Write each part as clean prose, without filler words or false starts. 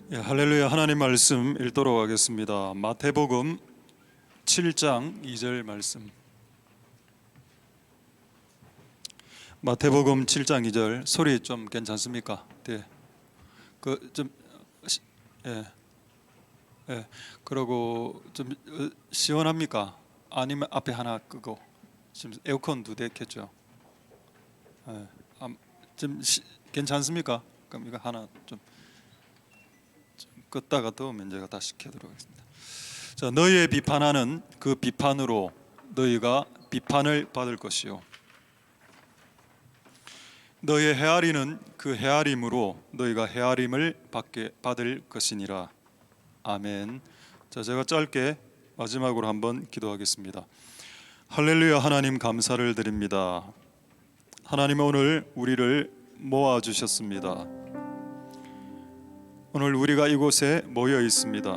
할렐루야. 하나님 말씀 읽도록 하겠습니다. 마태복음 7장 2절 말씀. 마태복음 7장 2절. 소리 좀 괜찮습니까? 네. 좀 예. 예. 그리고 좀 시원합니까? 아니면 앞에 하나 끄고. 지금 에어컨 2대 켰죠. 예. 좀 괜찮습니까? 그럼 이거 하나 좀 껐다가 더우면 제가 다시 켜도록 하겠습니다. 자, 너희의 비판하는 그 비판으로 너희가 비판을 받을 것이요, 너희의 헤아리는 그 헤아림으로 너희가 헤아림을 받을 것이니라. 아멘. 자, 제가 짧게 마지막으로 한번 기도하겠습니다. 할렐루야. 하나님 감사를 드립니다. 하나님, 오늘 우리를 모아 주셨습니다. 오늘 우리가 이곳에 모여 있습니다.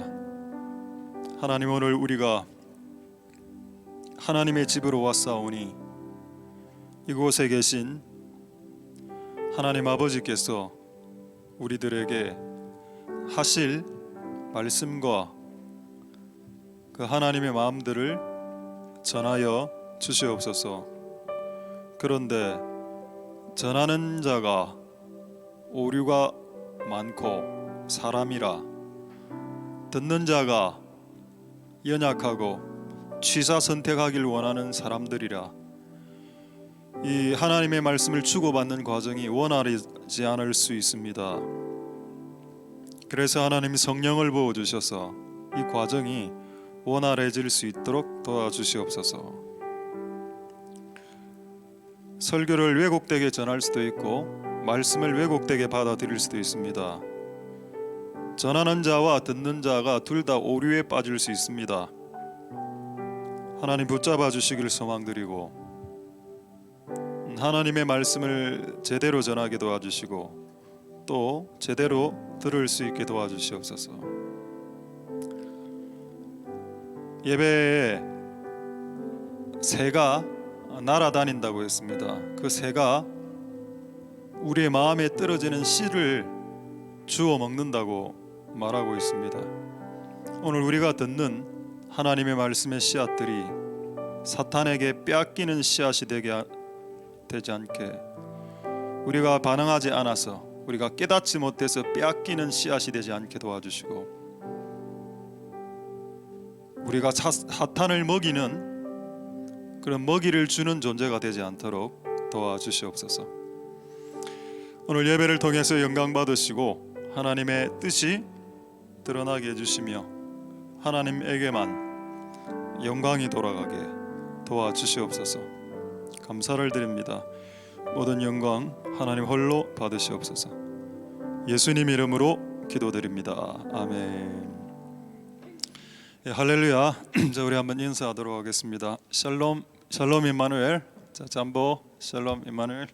하나님, 오늘 우리가 하나님의 집으로 왔사오니 이곳에 계신 하나님 아버지께서 우리들에게 하실 말씀과 그 하나님의 마음들을 전하여 주시옵소서. 그런데 전하는 자가 오류가 많고 사람이라, 듣는 자가 연약하고 취사 선택하길 원하는 사람들이라, 이 하나님의 말씀을 주고받는 과정이 원활하지 않을 수 있습니다. 그래서 하나님 성령을 부어주셔서 이 과정이 원활해질 수 있도록 도와주시옵소서. 설교를 왜곡되게 전할 수도 있고 말씀을 왜곡되게 받아들일 수도 있습니다. 전하는 자와 듣는 자가 둘 다 오류에 빠질 수 있습니다. 하나님 붙잡아 주시길 소망드리고 하나님의 말씀을 제대로 전하게 도와주시고 또 제대로 들을 수 있게 도와주시옵소서. 예배에 새가 날아다닌다고 했습니다. 그 새가 우리의 마음에 떨어지는 씨를 주워 먹는다고 말하고 있습니다. 오늘 우리가 듣는 하나님의 말씀의 씨앗들이 사탄에게 빼앗기는 씨앗이 되지 않게, 우리가 반응하지 않아서 우리가 깨닫지 못해서 빼앗기는 씨앗이 되지 않게 도와주시고, 우리가 사탄을 먹이는 그런 먹이를 주는 존재가 되지 않도록 도와주시옵소서. 오늘 예배를 통해서 영광 받으시고 하나님의 뜻이 드러나게 해주시며 하나님에게만 영광이 돌아가게 도와주시옵소서. 감사를 드립니다. 모든 영광 하나님 홀로 받으시옵소서. 예수님 이름으로 기도드립니다. 아멘. 할렐루야. 자, 우리 한번 인사하도록 하겠습니다. 샬롬, 샬롬 임마누엘. 자, 잠보, 샬롬 임마누엘.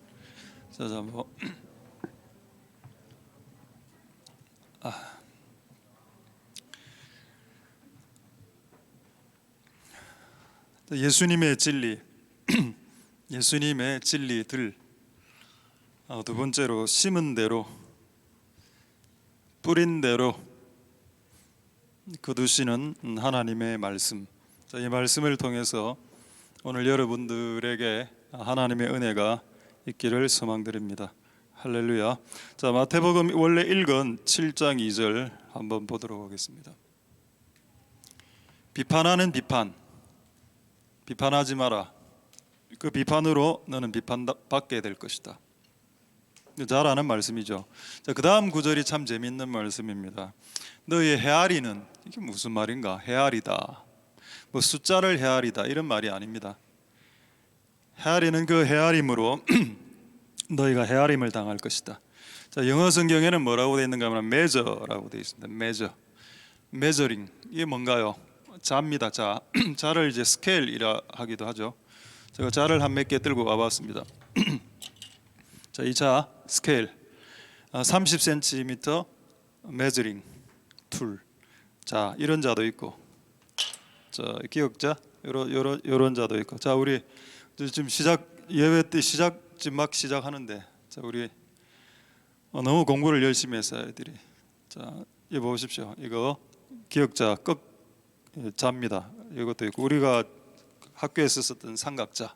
자, 잠보. 예수님의 진리, 예수님의 진리들. 두 번째로 심은 대로, 뿌린 대로 거두시는 하나님의 말씀. 자, 이 말씀을 통해서 오늘 여러분들에게 하나님의 은혜가 있기를 소망드립니다. 할렐루야. 자, 마태복음 원래 읽은 7장 2절 한번 보도록 하겠습니다. 비판하는 비판, 비판하지 마라. 그 비판으로 너는 비판받게 될 것이다. 잘 아는 말씀이죠. 자, 그 다음 구절이 참 재밌는 말씀입니다. 너의 헤아리는, 이게 무슨 말인가? 헤아리다, 뭐 숫자를 헤아리다, 이런 말이 아닙니다. 헤아리는 그 헤아림으로 너희가 헤아림을 당할 것이다. 자, 영어 성경에는 뭐라고 되어 있는가 하면 measure라고 되어 있습니다. measuring. 이게 뭔가요? 자입니다. 자. 자를 이제 스케일이라 하기도 하죠. 제가 자를 한 몇 개 들고 와봤습니다. 자, 이 자 스케일 30cm measuring 툴. 자, 이런 자도 있고, 자, 기역자 요런 자도 있고. 자, 우리 지금 예배 때 지금 막 시작하는데, 자, 우리 너무 공부를 열심히 했어요, 애들이. 자, 이거 보십시오. 이거 기역자 꺽 자입니다. 이것도 있고 우리가 학교에서 썼던 삼각자,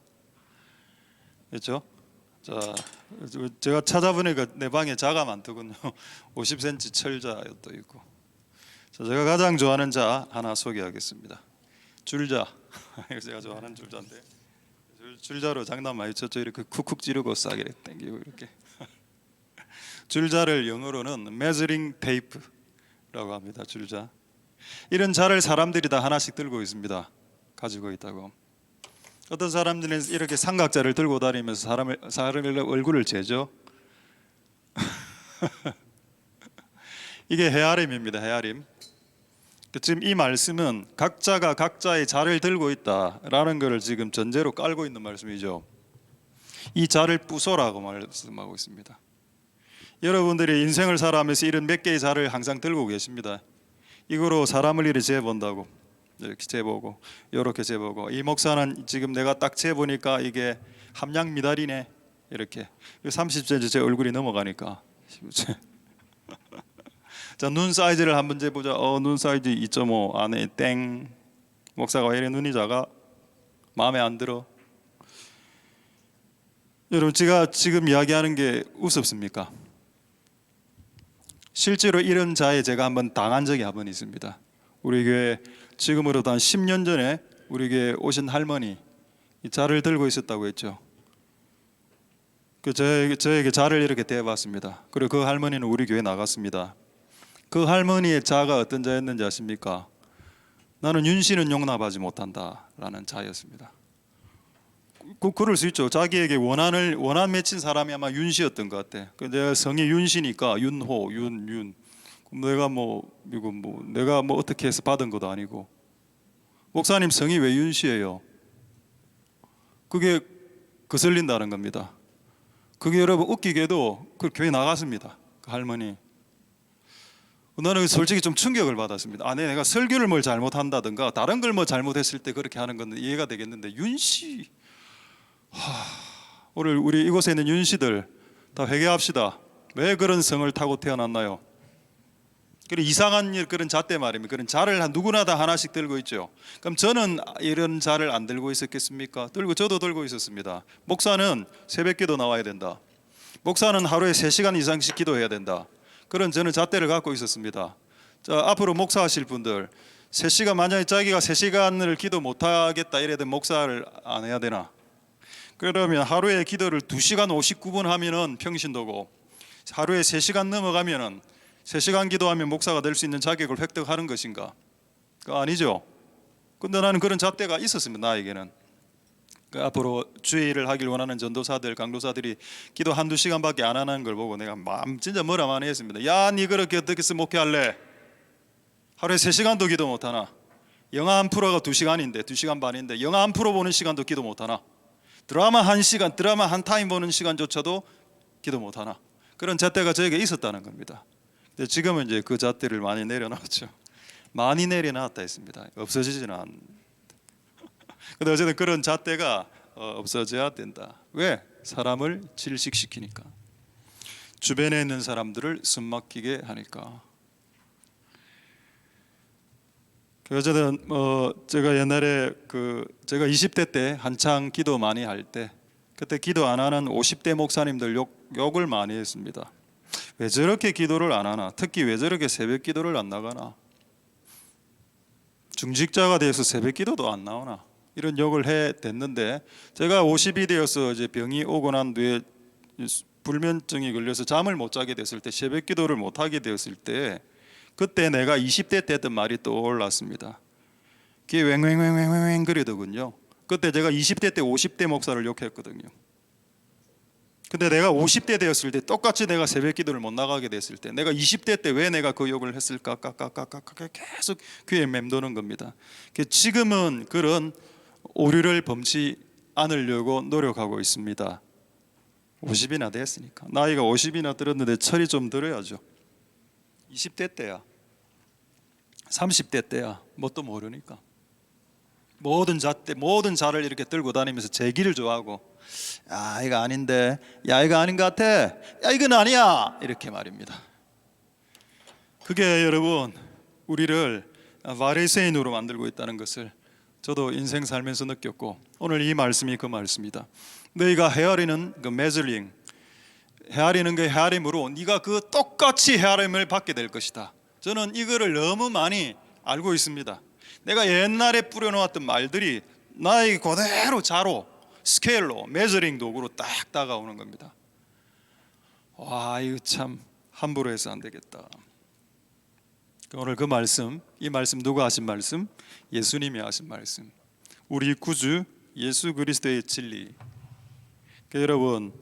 그렇죠? 자, 제가 찾아보니까 내 방에 자가 많더군요. 50cm 철자도 있고. 자, 제가 가장 좋아하는 자 하나 소개하겠습니다. 줄자. 이거 제가 좋아하는 줄자인데 줄자로 장난 많이 쳤죠. 이렇게 쿡쿡 찌르고 싸게 당기고 이렇게. 줄자를 영어로는 measuring tape라고 합니다. 줄자. 이런 자를 사람들이 다 하나씩 들고 있습니다. 가지고 있다고. 어떤 사람들은 이렇게 삼각자를 들고 다니면서 사람의 얼굴을 재죠. 이게 헤아림입니다. 헤아림. 지금 이 말씀은 각자가 각자의 자를 들고 있다라는 것을 지금 전제로 깔고 있는 말씀이죠. 이 자를 부숴라고 말씀하고 있습니다. 여러분들이 인생을 살아가면서 이런 몇 개의 자를 항상 들고 계십니다. 이거로 사람을 이렇게 재본다고, 이렇게 재보고 이렇게 재보고, 이 목사는 지금 내가 딱 재보니까 이게 함량 미달이네, 이렇게 30cm 제 얼굴이 넘어가니까. 자, 눈 사이즈를 한번 재보자. 눈 사이즈 2.5 안에 땡. 목사가 왜 이래 눈이 작아? 마음에 안 들어. 여러분, 제가 지금 이야기하는 게 우습습니까? 실제로 이런 자에 제가 한번 당한 적이 한 번 있습니다. 우리 교회 지금으로부터 한 10년 전에 우리 교회 오신 할머니, 이 자를 들고 있었다고 했죠. 저에게 자를 이렇게 대봤습니다. 그리고 그 할머니는 우리 교회 나갔습니다. 그 할머니의 자가 어떤 자였는지 아십니까? 나는 윤씨는 용납하지 못한다라는 자였습니다. 그럴 수 있죠. 자기에게 원한 맺힌 사람이 아마 윤씨였던 것 같아. 내가 성이 윤씨니까 윤호, 윤. 내가 내가 어떻게 해서 받은 것도 아니고. 목사님 성이 왜 윤씨예요? 그게 거슬린다는 겁니다. 그게 여러분 웃기게도 그 교회 나갔습니다. 그 할머니. 나는 솔직히 좀 충격을 받았습니다. 내가 설교를 뭘 잘못한다든가 다른 걸 뭐 잘못했을 때 그렇게 하는 건 이해가 되겠는데 윤씨, 오늘 우리 이곳에 있는 윤씨들 다 회개합시다. 왜 그런 성을 타고 태어났나요? 그런 이상한 그런 잣대 말입니다. 그런 자를 누구나 다 하나씩 들고 있죠. 그럼 저는 이런 자를 안 들고 있었겠습니까? 저도 들고 있었습니다. 목사는 새벽기도 나와야 된다. 목사는 하루에 3시간 이상씩 기도해야 된다. 그런 저는 잣대를 갖고 있었습니다. 자, 앞으로 목사하실 분들 3시간, 만약에 자기가 3시간을 기도 못하겠다 이래야 되면 목사를 안 해야 되나? 그러면 하루에 기도를 2시간 59분 하면은 평신도고, 하루에 3시간 넘어가면은 3시간 기도하면 목사가 될 수 있는 자격을 획득하는 것인가? 그거 아니죠. 근데 나는 그런 잣대가 있었습니다. 나에게는. 앞으로 주의를 하길 원하는 전도사들, 강도사들이 기도 1-2시간밖에 안 하는 걸 보고 내가 마음 진짜 뭐라 많이 했습니다. 야, 니 그렇게 어떻게 해서 목회할래? 하루에 3시간도 기도 못하나? 영화 한 프로가 2시간인데 2시간 반인데 영화 한 프로 보는 시간도 기도 못하나? 드라마 1시간, 드라마 한 타임 보는 시간조차도 기도 못하나? 그런 잣대가 저에게 있었다는 겁니다. 근데 지금은 이제 그 잣대를 많이 내려놨죠. 많이 내려놨다 했습니다. 없어지지는 않. 근데 어쨌든 그런 잣대가 없어져야 된다. 왜? 사람을 질식시키니까. 주변에 있는 사람들을 숨막히게 하니까. 어쨌든 제가 옛날에 제가 20대 때 한창 기도 많이 할 때, 그때 기도 안 하는 50대 목사님들 욕을 많이 했습니다. 왜 저렇게 기도를 안 하나? 특히 왜 저렇게 새벽 기도를 안 나가나? 중직자가 돼서 새벽 기도도 안 나오나? 이런 욕을 했는데, 제가 50이 되어서 이제 병이 오고 난 뒤에 불면증이 걸려서 잠을 못 자게 됐을 때, 새벽 기도를 못 하게 되었을 때, 그때 내가 20대 때 했던 말이 떠올랐습니다. 그게 왱왱왱왱왱 그러더군요. 그때 제가 20대 때 50대 목사를 욕했거든요. 근데 내가 50대 되었을 때 똑같이 내가 새벽 기도를 못 나가게 됐을 때, 내가 20대 때 왜 내가 그 욕을 했을까? 계속 귀에 맴도는 겁니다. 지금은 그런 오류를 범치 않으려고 노력하고 있습니다. 50이나 됐으니까. 나이가 50이나 들었는데 철이 좀 들어야죠. 20대 때야, 30대 때야, 뭣도 모르니까. 모든 자를 이렇게 들고 다니면서 제기를 좋아하고, 야, 이거 아닌데, 야, 이거 아닌 것 같아, 야, 이건 아니야, 이렇게 말입니다. 그게 여러분 우리를 바리새인으로 만들고 있다는 것을 저도 인생 살면서 느꼈고, 오늘 이 말씀이 그 말씀이다. 너희가 헤아리는 그 메즐링, 헤아리는 그 헤아림으로 네가 그 똑같이 헤아림을 받게 될 것이다. 저는 이거를 너무 많이 알고 있습니다. 내가 옛날에 뿌려놓았던 말들이 나에게 그대로 자로, 스케일로, 메저링 도구로 딱 다가오는 겁니다. 와, 이거 참 함부로 해서 안 되겠다. 오늘 그 말씀, 이 말씀 누가 하신 말씀? 예수님이 하신 말씀. 우리 구주 예수 그리스도의 진리. 여러분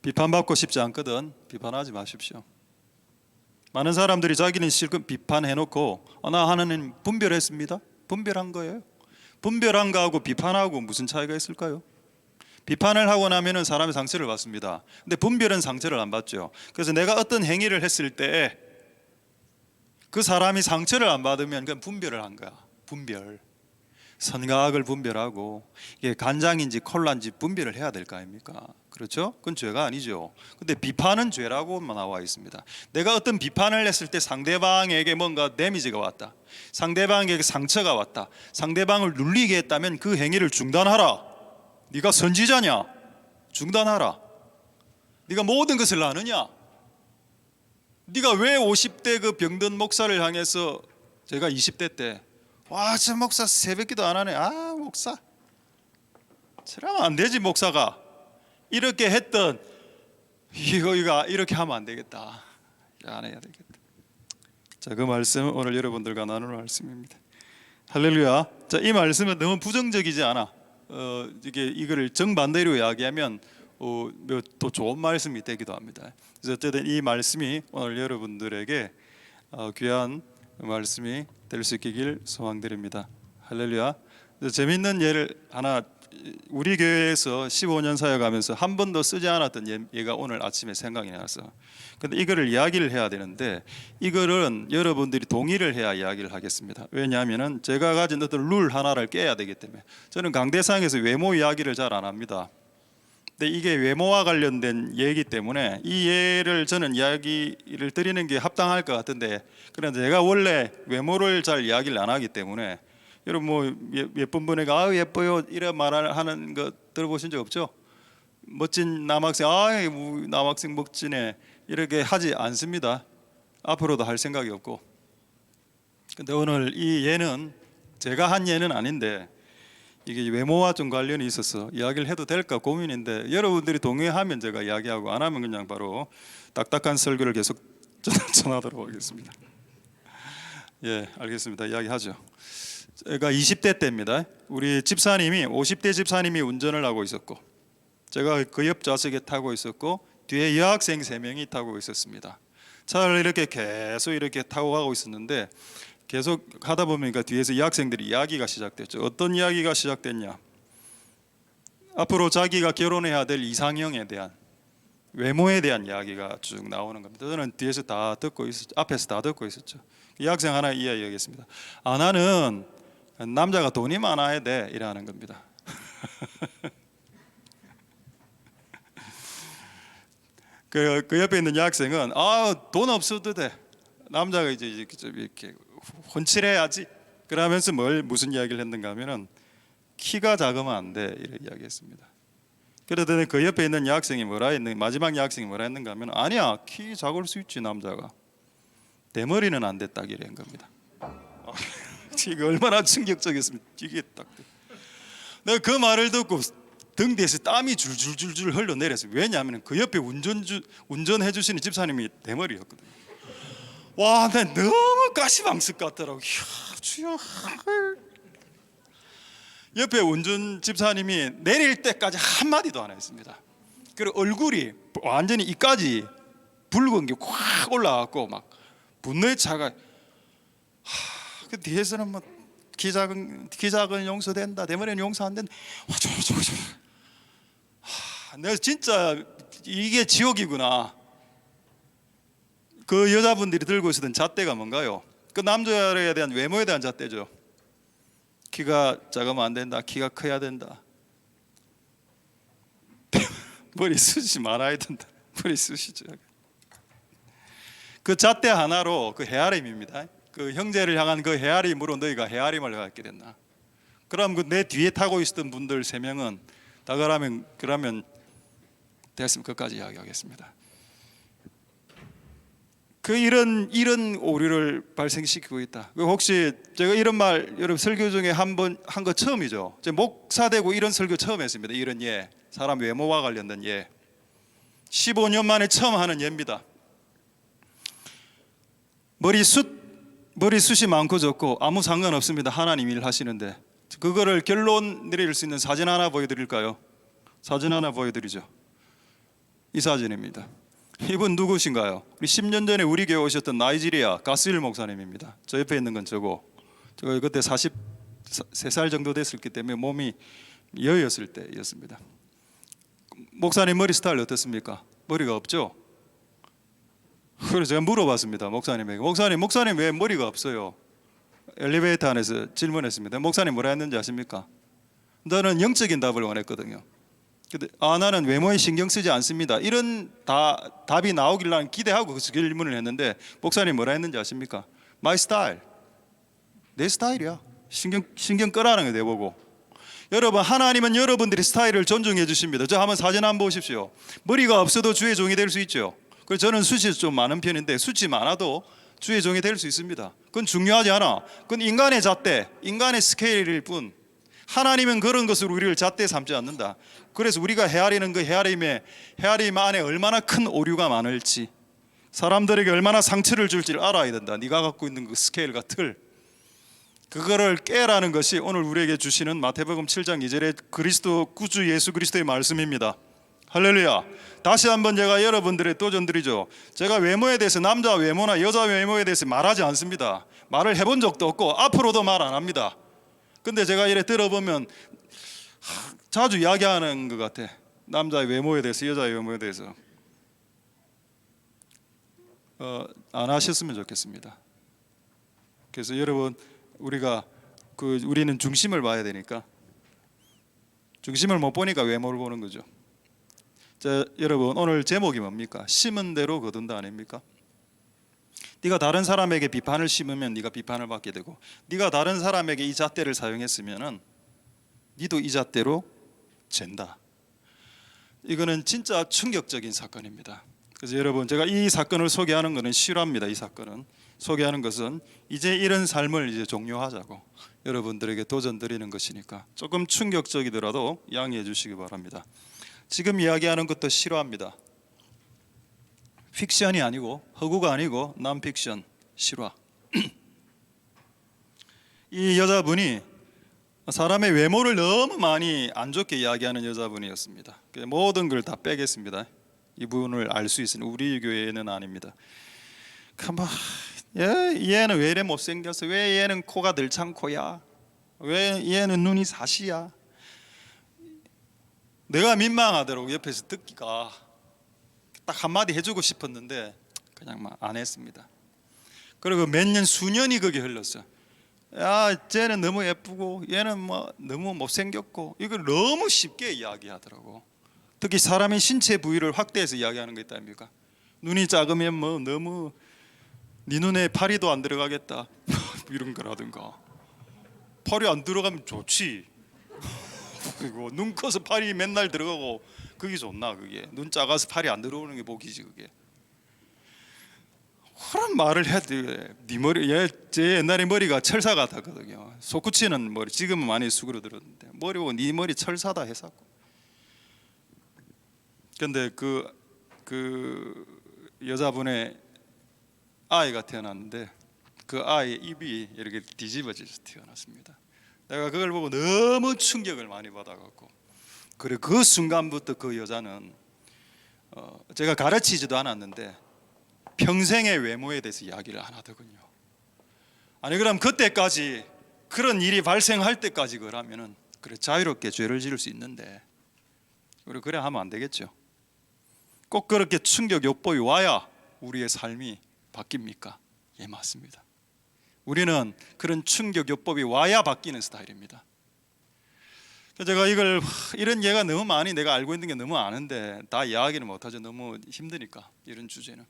비판받고 싶지 않거든 비판하지 마십시오. 많은 사람들이 자기는 실컷 비판해놓고 나 하나님 분별했습니다. 분별한 거예요. 분별한 거하고 비판하고 무슨 차이가 있을까요? 비판을 하고 나면은 사람이 상처를 받습니다. 근데 분별은 상처를 안 받죠. 그래서 내가 어떤 행위를 했을 때 그 사람이 상처를 안 받으면 그냥 분별을 한 거야. 분별. 선과 악을 분별하고 이게 간장인지 콜라인지 분별을 해야 될 거 아닙니까? 그렇죠? 그건 죄가 아니죠. 근데 비판은 죄라고만 나와 있습니다. 내가 어떤 비판을 했을 때 상대방에게 뭔가 데미지가 왔다, 상대방에게 상처가 왔다, 상대방을 눌리게 했다면 그 행위를 중단하라. 네가 선지자냐? 중단하라. 네가 모든 것을 아느냐? 네가 왜 50대 그 병든 목사를 향해서, 제가 20대 때 와, 저 목사 새벽기도 안 하네. 아, 목사 저러면 안 되지. 목사가 이렇게 했던 이거 이렇게 하면 안 되겠다. 안 해야 되겠다. 자, 그 말씀 오늘 여러분들과 나눌 말씀입니다. 할렐루야. 자, 이 말씀은 너무 부정적이지 않아. 이거를 정반대로 이야기하면 또 좋은 말씀이 되기도 합니다. 그래서 어쨌든 이 말씀이 오늘 여러분들에게 귀한 말씀이 될 수 있기를 소망드립니다. 할렐루야. 재미있는 예를 하나, 우리 교회에서 15년 사역하면서 한 번도 쓰지 않았던 예가 오늘 아침에 생각이 나서, 근데 이거를 이야기를 해야 되는데 이거는 여러분들이 동의를 해야 이야기를 하겠습니다. 왜냐하면 제가 가진 어떤 룰 하나를 깨야 되기 때문에. 저는 강대상에서 외모 이야기를 잘 안 합니다. 근데 이게 외모와 관련된 예이기 때문에 이 예를 저는 이야기를 드리는 게 합당할 것 같은데, 그런데 제가 원래 외모를 잘 이야기를 안 하기 때문에, 여러분 뭐 예쁜 분에게 아 예뻐요 이런 말을 하는 거 들어보신 적 없죠? 멋진 남학생, 남학생 멋지네 이렇게 하지 않습니다. 앞으로도 할 생각이 없고. 근데 오늘 이 예는 제가 한 예는 아닌데 이게 외모와 좀 관련이 있어서 이야기를 해도 될까 고민인데, 여러분들이 동의하면 제가 이야기하고 안 하면 그냥 바로 딱딱한 설교를 계속 전하도록 하겠습니다. 예, 알겠습니다. 이야기하죠. 제가 20대 때입니다. 우리 집사님이 50대 집사님이 운전을 하고 있었고 제가 그 옆 좌석에 타고 있었고 뒤에 여학생 3명이 타고 있었습니다. 차를 이렇게 계속 이렇게 타고 가고 있었는데 계속 하다 보니까 뒤에서 여학생들이 이야기가 시작됐죠. 어떤 이야기가 시작됐냐? 앞으로 자기가 결혼해야 될 이상형에 대한, 외모에 대한 이야기가 쭉 나오는 겁니다. 저는 뒤에서 다 듣고 앞에서 다 듣고 있었죠. 여학생 하나 이야기하겠습니다. 나는 남자가 돈이 많아야 돼 이라는 겁니다. 그 옆에 있는 여학생은 돈 없어도 돼. 남자가 이제 이렇게 훤칠해야지. 그러면서 무슨 이야기를 했는가 하면은 키가 작으면 안 돼 이렇게 이야기했습니다. 그러더니 그 옆에 있는 여학생이 마지막 여학생이 뭐라 했는가 하면 아니야 키 작을 수 있지 남자가. 대머리는 안 됐다 이런 겁니다. 이거 얼마나 충격적이었습니까? 이게 딱. 내가 그 말을 듣고 등 뒤에서 땀이 줄줄줄줄 흘러내렸어요. 왜냐하면 그 옆에 운전해 주시는 집사님이 대머리였거든요. 와, 나 너무 가시방석 같더라고. 이야, 주여. 옆에 운전 집사님이 내릴 때까지 한마디도 안 했습니다. 그리고 얼굴이 완전히 이까지 붉은 게 확 올라왔고 막 분노의 차가. 그 뒤에서는 뭐 키 작은 용서된다, 대머리는 용서 안 된다. 내가 진짜 이게 지옥이구나. 그 여자분들이 들고 있었던 잣대가 뭔가요? 그 남자에 대한 외모에 대한 잣대죠. 키가 작으면 안 된다, 키가 커야 된다, 머리 숱이 많아야 된다. 머리 숱이죠. 그 잣대 하나로 그 헤아림입니다. 그 형제를 향한 그 헤아림으로 너희가 헤아림을 갖게 됐나? 그럼 그 내 뒤에 타고 있었던 분들 3명은 다 그러면 됐으면 끝까지 이야기하겠습니다. 그 이런 오류를 발생시키고 있다. 혹시 제가 이런 말 여러분 설교 중에 한 번 한 거 처음이죠. 제가 목사 되고 이런 설교 처음 했습니다. 이런 예, 사람 외모와 관련된 예, 15년 만에 처음 하는 예입니다. 머리숱이 많고 적고 아무 상관없습니다. 하나님 일 하시는데 그거를 결론 내릴 수 있는 사진 하나 보여드릴까요? 사진 하나 보여드리죠. 이 사진입니다. 이분 누구신가요? 우리 10년 전에 우리 교회 오셨던 나이지리아 가스일 목사님입니다. 저 옆에 있는 건 저고, 제가 그때 43살 정도 됐었기 때문에 몸이 여였을 때였습니다. 목사님 머리 스타일 어떻습니까? 머리가 없죠? 그래서 제가 물어봤습니다. 목사님에게 목사님 왜 머리가 없어요? 엘리베이터 안에서 질문했습니다. 목사님 뭐라 했는지 아십니까? 너는 영적인 답을 원했거든요. 근데 나는 외모에 신경 쓰지 않습니다. 이런 답이 나오길 난 기대하고 그 질문을 했는데 목사님 뭐라 했는지 아십니까? My style, 내 스타일이야. 신경 끄라는 거 내보고. 여러분, 하나님은 여러분들의 스타일을 존중해 주십니다. 저 한번 사진 한번 보십시오. 머리가 없어도 주의 종이 될 수 있죠. 그래서 저는 숱이 좀 많은 편인데 숱이 많아도 주의 종이 될 수 있습니다. 그건 중요하지 않아. 그건 인간의 잣대, 인간의 스케일일 뿐. 하나님은 그런 것으로 우리를 잣대 삼지 않는다. 그래서 우리가 헤아리는 그 헤아림 안에 얼마나 큰 오류가 많을지, 사람들에게 얼마나 상처를 줄지를 알아야 된다. 네가 갖고 있는 그 스케일과 틀, 그거를 깨라는 것이 오늘 우리에게 주시는 마태복음 7장 2절의 그리스도 구주 예수 그리스도의 말씀입니다. 할렐루야. 다시 한번 제가 여러분들의 도전드리죠. 제가 외모에 대해서 남자 외모나 여자 외모에 대해서 말하지 않습니다. 말을 해본 적도 없고 앞으로도 말 안 합니다. 근데 제가 이래 들어보면 자주 이야기하는 것 같아. 남자의 외모에 대해서, 여자의 외모에 대해서. 안 하셨으면 좋겠습니다. 그래서 여러분, 우리는 중심을 봐야 되니까, 중심을 못 보니까 외모를 보는 거죠. 자, 여러분, 오늘 제목이 뭡니까? 심은 대로 거둔다 아닙니까? 네가 다른 사람에게 비판을 심으면 네가 비판을 받게 되고, 네가 다른 사람에게 이 잣대를 사용했으면은 네도 이 잣대로 잰다. 이거는 진짜 충격적인 사건입니다. 그래서 여러분, 제가 이 사건을 소개하는 것은 실화입니다. 이 사건은 소개하는 것은 이제 이런 삶을 이제 종료하자고 여러분들에게 도전드리는 것이니까 조금 충격적이더라도 양해해 주시기 바랍니다. 지금 이야기하는 것도 실화입니다. 픽션이 아니고, 허구가 아니고 non-픽션, 실화. 이 여자분이 사람의 외모를 너무 많이 안 좋게 이야기하는 여자분이었습니다. 모든 걸 다 빼겠습니다. 이분을 알 수 있으니 우리 교회는 아닙니다. 얘는 왜 이래 못생겼어? 왜 얘는 코가 들창코야? 왜 얘는 눈이 사시야? 내가 민망하더라고. 옆에서 듣기가 딱 한마디 해주고 싶었는데 그냥 막 안 했습니다. 그리고 수년이 그게 흘렀어. 야, 쟤는 너무 예쁘고 얘는 뭐 너무 못생겼고, 이걸 너무 쉽게 이야기하더라고. 특히 사람의 신체 부위를 확대해서 이야기하는 거 있다 아닙니까? 눈이 작으면 뭐 너무 네 눈에 파리도 안 들어가겠다 이런 거라든가. 파리 안 들어가면 좋지. 그리고 눈 커서 파리 맨날 들어가고 그게 좋나? 그게 눈 작아서 팔이 안 들어오는 게 복이지. 그게 그런 말을 해야 돼. 네 머리, 제 옛날에 머리가 철사 같았거든요. 솟구치는 머리. 지금은 많이 수그러들었는데 머리 보고 네 머리 철사다 했었고. 근데 그 여자분의 아이가 태어났는데 그 아이의 입이 이렇게 뒤집어져서 태어났습니다. 내가 그걸 보고 너무 충격을 많이 받아갖고, 그래 그 순간부터 그 여자는 제가 가르치지도 않았는데 평생의 외모에 대해서 이야기를 안 하더군요. 아니 그럼 그때까지 그런 일이 발생할 때까지 그러면은 그래 자유롭게 죄를 지을 수 있는데 우리 그래 하면 안 되겠죠. 꼭 그렇게 충격 욕보이 와야 우리의 삶이 바뀝니까? 예, 맞습니다. 우리는 그런 충격 요법이 와야 바뀌는 스타일입니다. 제가 이런 예가 너무 많이 내가 알고 있는 게 너무 많은데 다 이야기를 못하죠. 너무 힘드니까 이런 주제는.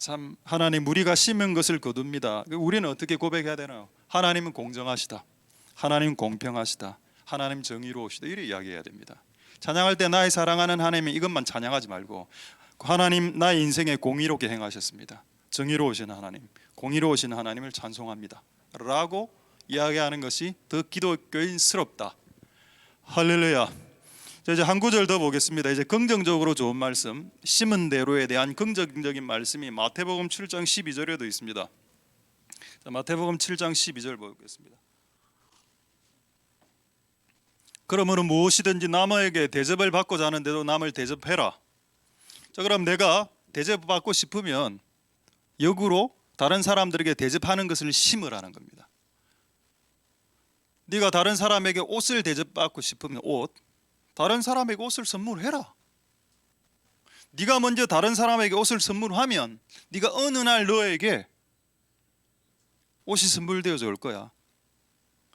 참 하나님 우리가 심은 것을 거둡니다. 우리는 어떻게 고백해야 되나요? 하나님은 공정하시다. 하나님 공평하시다. 하나님 정의로우시다. 이렇게 이야기해야 됩니다. 찬양할 때 나의 사랑하는 하나님 이것만 찬양하지 말고 하나님 나의 인생에 공의롭게 행하셨습니다. 정의로우신 하나님, 공의로우신 하나님을 찬송합니다 라고 이야기하는 것이 더 기독교인스럽다. 할렐루야. 자, 이제 한 구절 더 보겠습니다. 이제 긍정적으로 좋은 말씀, 심은 대로에 대한 긍정적인 말씀이 마태복음 7장 12절에도 있습니다. 자, 마태복음 7장 12절 보겠습니다. 그러므로 무엇이든지 남에게 대접을 받고자 하는데도 남을 대접해라. 자, 그럼 내가 대접받고 싶으면 역으로 다른 사람들에게 대접하는 것을 심으라는 겁니다. 네가 다른 사람에게 옷을 대접받고 싶으면 옷, 다른 사람에게 옷을 선물해라. 네가 먼저 다른 사람에게 옷을 선물하면 네가 어느 날 너에게 옷이 선물되어져 올 거야.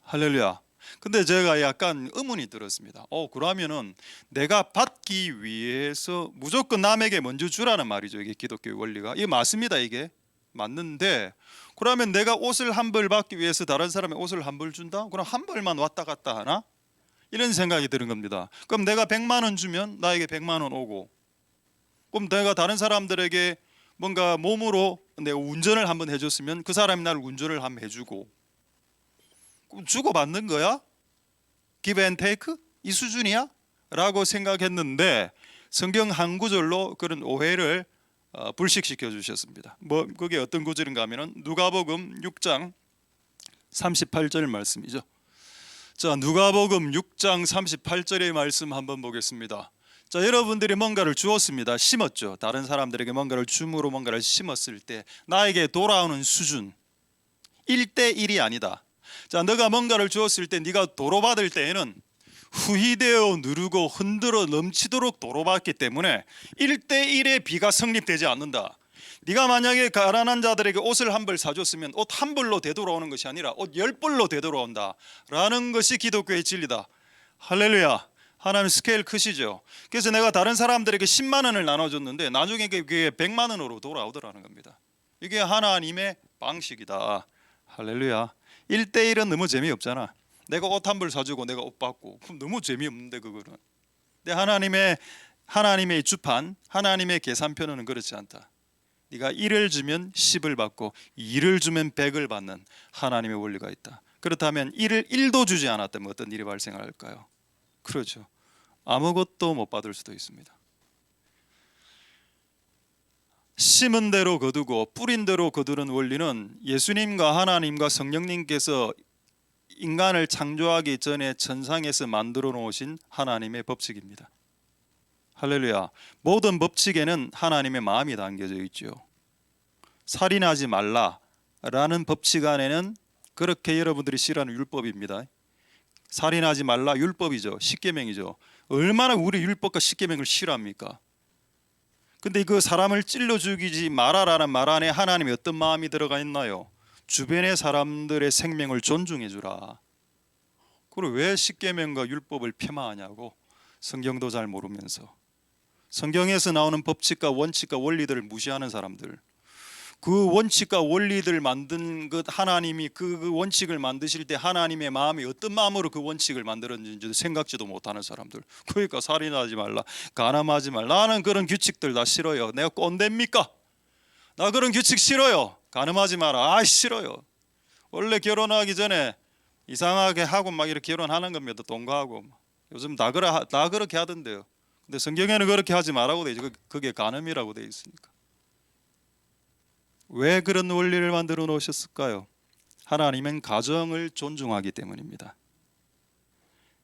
할렐루야. 근데 제가 약간 의문이 들었습니다. 그러면은 내가 받기 위해서 무조건 남에게 먼저 주라는 말이죠. 이게 기독교의 원리가. 이게 맞습니다. 이게 맞는데, 그러면 내가 옷을 한 벌 받기 위해서 다른 사람의 옷을 한 벌 준다? 그럼 한 벌만 왔다 갔다 하나? 이런 생각이 드는 겁니다. 그럼 내가 100만 원 주면 나에게 100만 원 오고, 그럼 내가 다른 사람들에게 뭔가 몸으로 내가 운전을 한번 해줬으면 그 사람이 나를 운전을 한번 해주고, 그럼 주고받는 거야? give and take? 이 수준이야? 라고 생각했는데 성경 한 구절로 그런 오해를 불식시켜 주셨습니다. 그게 어떤 구절인가 하면은 누가복음 6장 38절 말씀이죠. 자, 누가복음 6장 38절의 말씀 한번 보겠습니다. 자, 여러분들이 뭔가를 주었습니다. 심었죠. 다른 사람들에게 뭔가를 줌으로 뭔가를 심었을 때 나에게 돌아오는 수준 1대1이 아니다. 자, 너가 뭔가를 주었을 때 네가 도로받을 때에는 후히되어 누르고 흔들어 넘치도록 도로받기 때문에 1대1의 비가 성립되지 않는다. 네가 만약에 가난한 자들에게 옷을 한 벌 사줬으면 옷 한 벌로 되돌아오는 것이 아니라 옷 10벌로 되돌아온다 라는 것이 기독교의 진리다. 할렐루야. 하나님 스케일 크시죠. 그래서 내가 다른 사람들에게 10만 원을 나눠줬는데 나중에 그게 100만 원으로 돌아오더라는 겁니다. 이게 하나님의 방식이다. 할렐루야. 1대1은 너무 재미없잖아. 내가 옷 한 벌 사주고 내가 옷 받고 그럼 너무 재미없는데 그거는. 근데 하나님의 주판, 하나님의 계산표는 그렇지 않다. 네가 1을 주면 10을 받고 2를 주면 100을 받는 하나님의 원리가 있다. 그렇다면 1을 1도 주지 않았다면 어떤 일이 발생할까요? 그렇죠. 아무것도 못 받을 수도 있습니다. 심은 대로 거두고 뿌린 대로 거두는 원리는 예수님과 하나님과 성령님께서 인간을 창조하기 전에 천상에서 만들어 놓으신 하나님의 법칙입니다. 할렐루야. 모든 법칙에는 하나님의 마음이 담겨져 있죠. 살인하지 말라라는 법칙 안에는 그렇게 여러분들이 싫어하는 율법입니다. 살인하지 말라 율법이죠. 십계명이죠. 얼마나 우리 율법과 십계명을 싫어합니까? 근데 그 사람을 찔러 죽이지 마라라는 말 안에 하나님의 어떤 마음이 들어가 있나요? 주변의 사람들의 생명을 존중해 주라. 그리고 왜 십계명과 율법을 폄하하냐고. 성경도 잘 모르면서 성경에서 나오는 법칙과 원칙과 원리들을 무시하는 사람들, 그 원칙과 원리들 만든 것 하나님이 그 원칙을 만드실 때 하나님의 마음이 어떤 마음으로 그 원칙을 만들었는지 생각지도 못하는 사람들. 그러니까 살인하지 말라, 간음하지 말라, 나는 그런 규칙들 다 싫어요. 내가 꼰대입니까? 나 그런 규칙 싫어요. 간음하지 마라, 싫어요. 원래 결혼하기 전에 이상하게 하고 막 이렇게 결혼하는 겁니다. 동거하고 요즘 다 그렇게 하던데요. 근데 성경에는 그렇게 하지 말라고 돼 있죠. 그게 간음이라고 돼 있으니까. 왜 그런 원리를 만들어 놓으셨을까요? 하나님은 가정을 존중하기 때문입니다.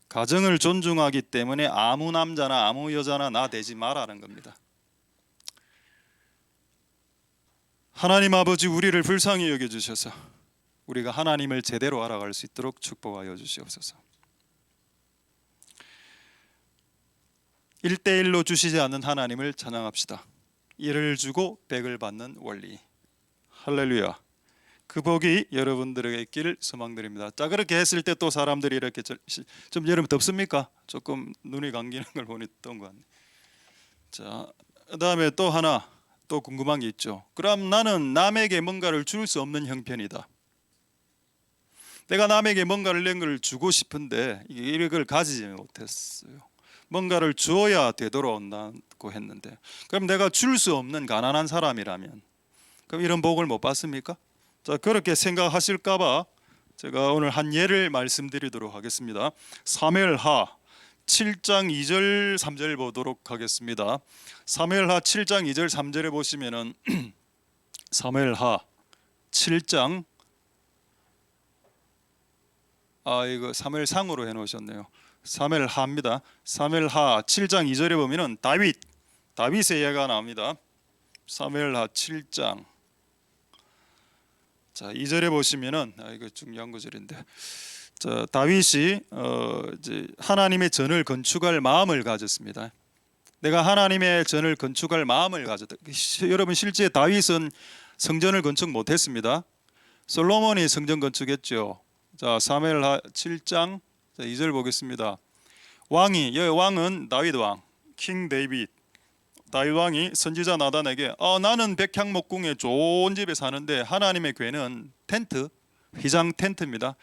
가정을 존중하기 때문에 아무 남자나 아무 여자나 나 되지 마라는 겁니다. 하나님 아버지, 우리를 불쌍히 여겨주셔서 우리가 하나님을 제대로 알아갈 수 있도록 축복하여 주시옵소서. 1대1로 주시지 않는 하나님을 찬양합시다. 1을 주고 100을 받는 원리. 할렐루야. 그 복이 여러분들에게 있기를 소망드립니다. 자, 그렇게 했을 때 또 사람들이 이렇게 좀 여러분 덥습니까? 조금 눈이 감기는 걸 보니 던 것 같네. 자, 그다음에 또 하나 또 궁금한 게 있죠. 그럼 나는 남에게 뭔가를 줄 수 없는 형편이다. 내가 남에게 뭔가를 낸 걸 주고 싶은데 이걸 가지지 못했어요. 뭔가를 주어야 되돌아온다고 했는데, 그럼 내가 줄 수 없는 가난한 사람이라면 그럼 이런 복을 못 받습니까? 자, 그렇게 생각하실까봐 제가 오늘 한 예를 말씀드리도록 하겠습니다. 사무엘하 7장 2절 3절 보도록 하겠습니다. 사무엘하 7장 2절 3절에 보시면은 사무엘하 7장 이거 사무엘상으로 해놓으셨네요. 사무엘하입니다. 사무엘하 7장 2절에 보면은 다윗의 예가 나옵니다. 사무엘하 7장 자 2절에 보시면은 이거 중요한 구절인데, 자 다윗이 이제 하나님의 전을 건축할 마음을 가졌습니다. 내가 하나님의 전을 건축할 마음을 가졌다. 여러분 실제 다윗은 성전을 건축 못했습니다. 솔로몬이 성전 건축했죠. 자 사무엘하 7장 2절 보겠습니다. 왕은 다윗 왕, 킹 데이빗, 다윗 왕이 선지자 나단에게 나는 백향목궁에 좋은 집에 사는데 하나님의 궤는 텐트, 휘장 텐트입니다.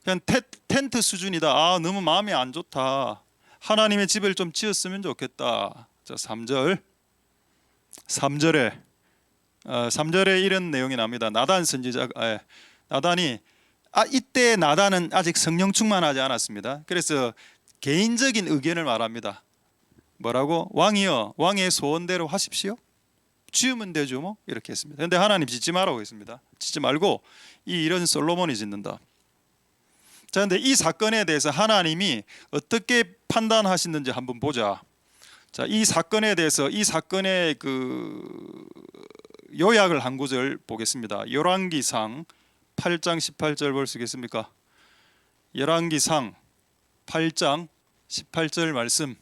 그냥 텐트 수준이다. 너무 마음이 안 좋다. 하나님의 집을 좀 지었으면 좋겠다. 자 3절에 이런 내용이 납니다. 나단 선지자 나단이 이때 나단은 아직 성령 충만하지 않았습니다. 그래서 개인적인 의견을 말합니다. 뭐라고? 왕이여, 왕의 소원대로 하십시오. 지으면 되죠 뭐, 이렇게 했습니다. 그런데 하나님 짓지 말라고 했습니다. 짓지 말고 이 일은 솔로몬이 짓는다. 자, 그런데 이 사건에 대해서 하나님이 어떻게 판단하시는지 한번 보자. 자, 이 사건에 대해서 이 사건의 그 요약을 한 구절 보겠습니다. 열왕기상 8장 18절 볼 수 있겠습니까? 열왕기상 8장 18절 말씀.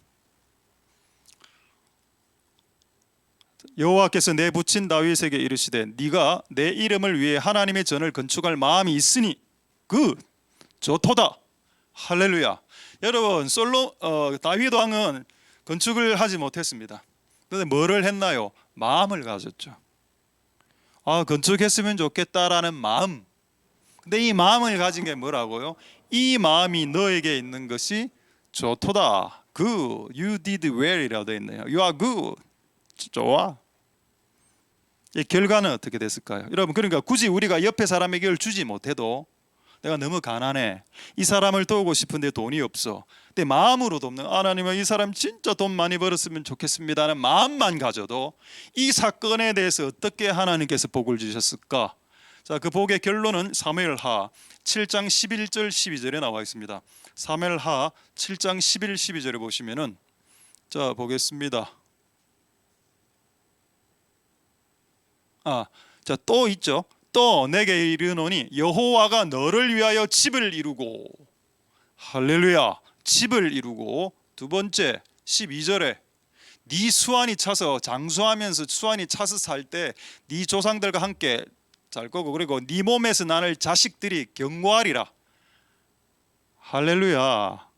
여호와께서 내 부친 다윗에게 이르시되 네가 내 이름을 위해 하나님의 전을 건축할 마음이 있으니 좋도다. 할렐루야. 여러분 다윗 왕은 건축을 하지 못했습니다. 그런데 뭐를 했나요? 마음을 가졌죠. 건축했으면 좋겠다라는 마음. 근데 이 마음을 가진 게 뭐라고요? 이 마음이 너에게 있는 것이 좋도다. Good, you did well이라고 되어 있네요. You are good. 좋아. 이 결과는 어떻게 됐을까요? 여러분, 그러니까 굳이 우리가 옆에 사람에게 이걸 주지 못해도 내가 너무 가난해, 이 사람을 도우고 싶은데 돈이 없어, 근데 마음으로 돕는, 하나님은 이 사람 진짜 돈 많이 벌었으면 좋겠습니다 하는 마음만 가져도 이 사건에 대해서 어떻게 하나님께서 복을 주셨을까? 자, 그 복의 결론은 사무엘하 7장 11절 12절에 나와 있습니다. 사무엘하 7장 11, 12절에 보시면은 자 보겠습니다. 자 또 있죠. 또 내게 이르노니 여호와가 너를 위하여 집을 이루고, 할렐루야, 집을 이루고, 두 번째 12절에 네 수완이 차서 장수하면서 수완이 차서 살 때 네 조상들과 함께 잘 거고, 그리고 네 몸에서 나는 자식들이 경고하리라. 할렐루야.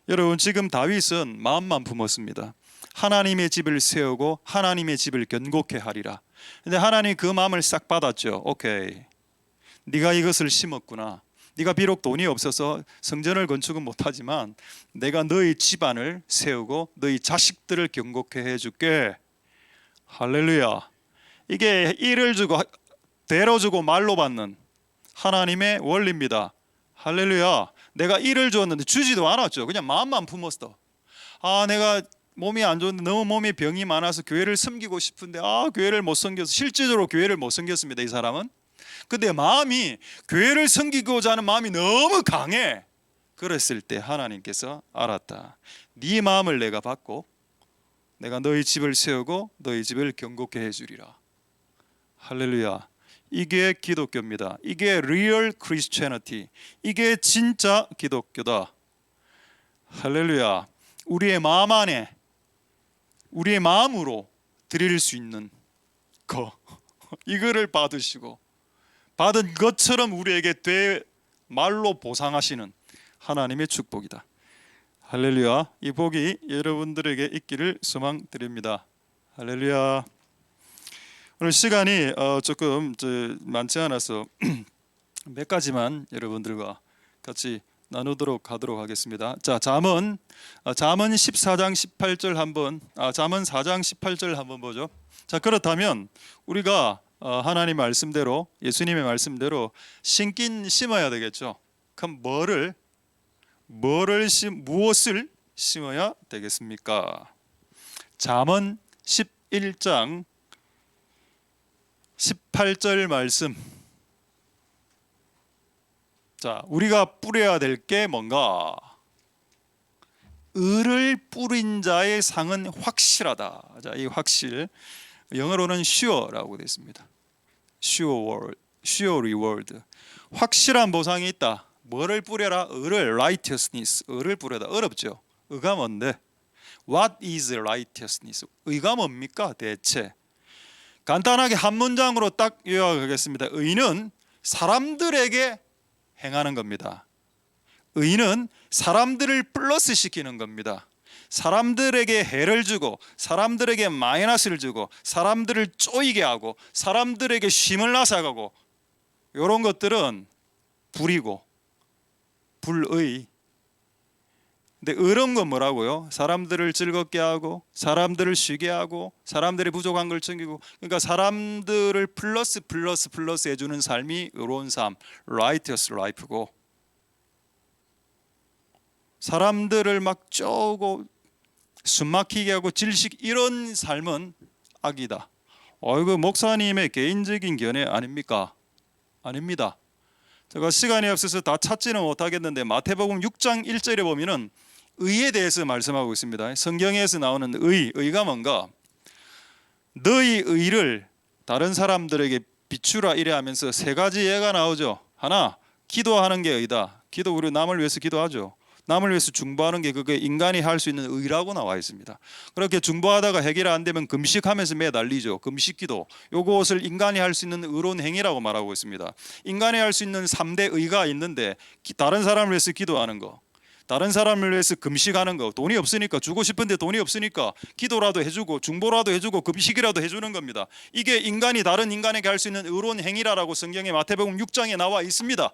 여러분, 지금 다윗은 마음만 품었습니다. 하나님의 집을 세우고 하나님의 집을 견고케 하리라. 근데 하나님 그 마음을 싹 받았죠. 오케이, 네가 이것을 심었구나. 네가 비록 돈이 없어서 성전을 건축은 못하지만 내가 너희 집안을 세우고 너희 자식들을 견고케 해줄게. 할렐루야. 이게 일을 주고 대로 주고 말로 받는 하나님의 원리입니다. 할렐루야. 내가 일을 주었는데 주지도 않았죠. 그냥 마음만 품었어. 내가 몸이 안 좋은데 너무 몸에 병이 많아서 교회를 섬기고 싶은데 교회를 못 섬겨서, 실제적으로 교회를 못 섬겼습니다, 이 사람은. 근데 마음이, 교회를 섬기고자 하는 마음이 너무 강해. 그랬을 때 하나님께서 알았다. 네 마음을 내가 받고 내가 너희 집을 세우고 너희 집을 견고케 해주리라. 할렐루야. 이게 기독교입니다. 이게 리얼 크리스천리티. 이게 진짜 기독교다. 할렐루야. 우리의 마음 안에, 우리의 마음으로 드릴 수 있는 거, 이거를 받으시고 받은 것처럼 우리에게 말로 보상하시는 하나님의 축복이다. 할렐루야. 이 복이 여러분들에게 있기를 소망드립니다. 할렐루야. 오늘 시간이 조금 많지 않아서 몇 가지만 여러분들과 같이 나누도록 하도록 하겠습니다. 자, 잠언 14장 18절 잠언 4장 18절 한번 보죠. 자, 그렇다면 우리가 하나님 말씀대로, 예수님의 말씀대로 심긴 심어야 되겠죠. 그럼 무엇을 심어야 되겠습니까? 잠언 11장 18절 말씀. 자, 우리가 뿌려야 될 게 뭔가? 의를 뿌린 자의 상은 확실하다. 자, 이 확실, 영어로는 sure라고 되어 있습니다. sure reward. 확실한 보상이 있다. 뭐를 뿌려라? 의를, righteousness. 의를 뿌려다. 어렵죠. 의가 뭔데? What is righteousness? 의가 뭡니까 대체? 간단하게 한 문장으로 딱 요약하겠습니다. 의는 사람들에게 행하는 겁니다. 의는 사람들을 플러스 시키는 겁니다. 사람들에게 해를 주고, 사람들에게 마이너스를 주고, 사람들을 쪼이게 하고, 사람들에게 쉼을 나사가고, 이런 것들은 불이고 불의. 근데 의로운 건 뭐라고요? 사람들을 즐겁게 하고, 사람들을 쉬게 하고, 사람들의 부족한 걸 챙기고, 그러니까 사람들을 플러스 해주는 삶이 의로운 삶, righteous life고, 사람들을 막 쪼고 숨막히게 하고 질식, 이런 삶은 악이다. 이거 목사님의 개인적인 견해 아닙니까? 아닙니다. 제가 시간이 없어서 다 찾지는 못하겠는데 마태복음 6장 1절에 보면은 의에 대해서 말씀하고 있습니다. 성경에서 나오는 의가 뭔가? 너희 의를 다른 사람들에게 비추라 이래 하면서 세 가지 예가 나오죠. 하나, 기도하는 게 의다. 우리 남을 위해서 기도하죠. 남을 위해서 중보하는 게 그게 인간이 할 수 있는 의라고 나와 있습니다. 그렇게 중보하다가 해결 안 되면 금식하면서 매달리죠. 금식기도. 요것을 인간이 할 수 있는 의로운 행위라고 말하고 있습니다. 인간이 할 수 있는 3대 의가 있는데, 다른 사람을 위해서 기도하는 거, 다른 사람을 위해서 금식하는 거, 돈이 없으니까, 주고 싶은데 돈이 없으니까 기도라도 해주고 중보라도 해주고 금식이라도 해주는 겁니다. 이게 인간이 다른 인간에게 할 수 있는 의로운 행위라고 성경의 마태복음 6장에 나와 있습니다.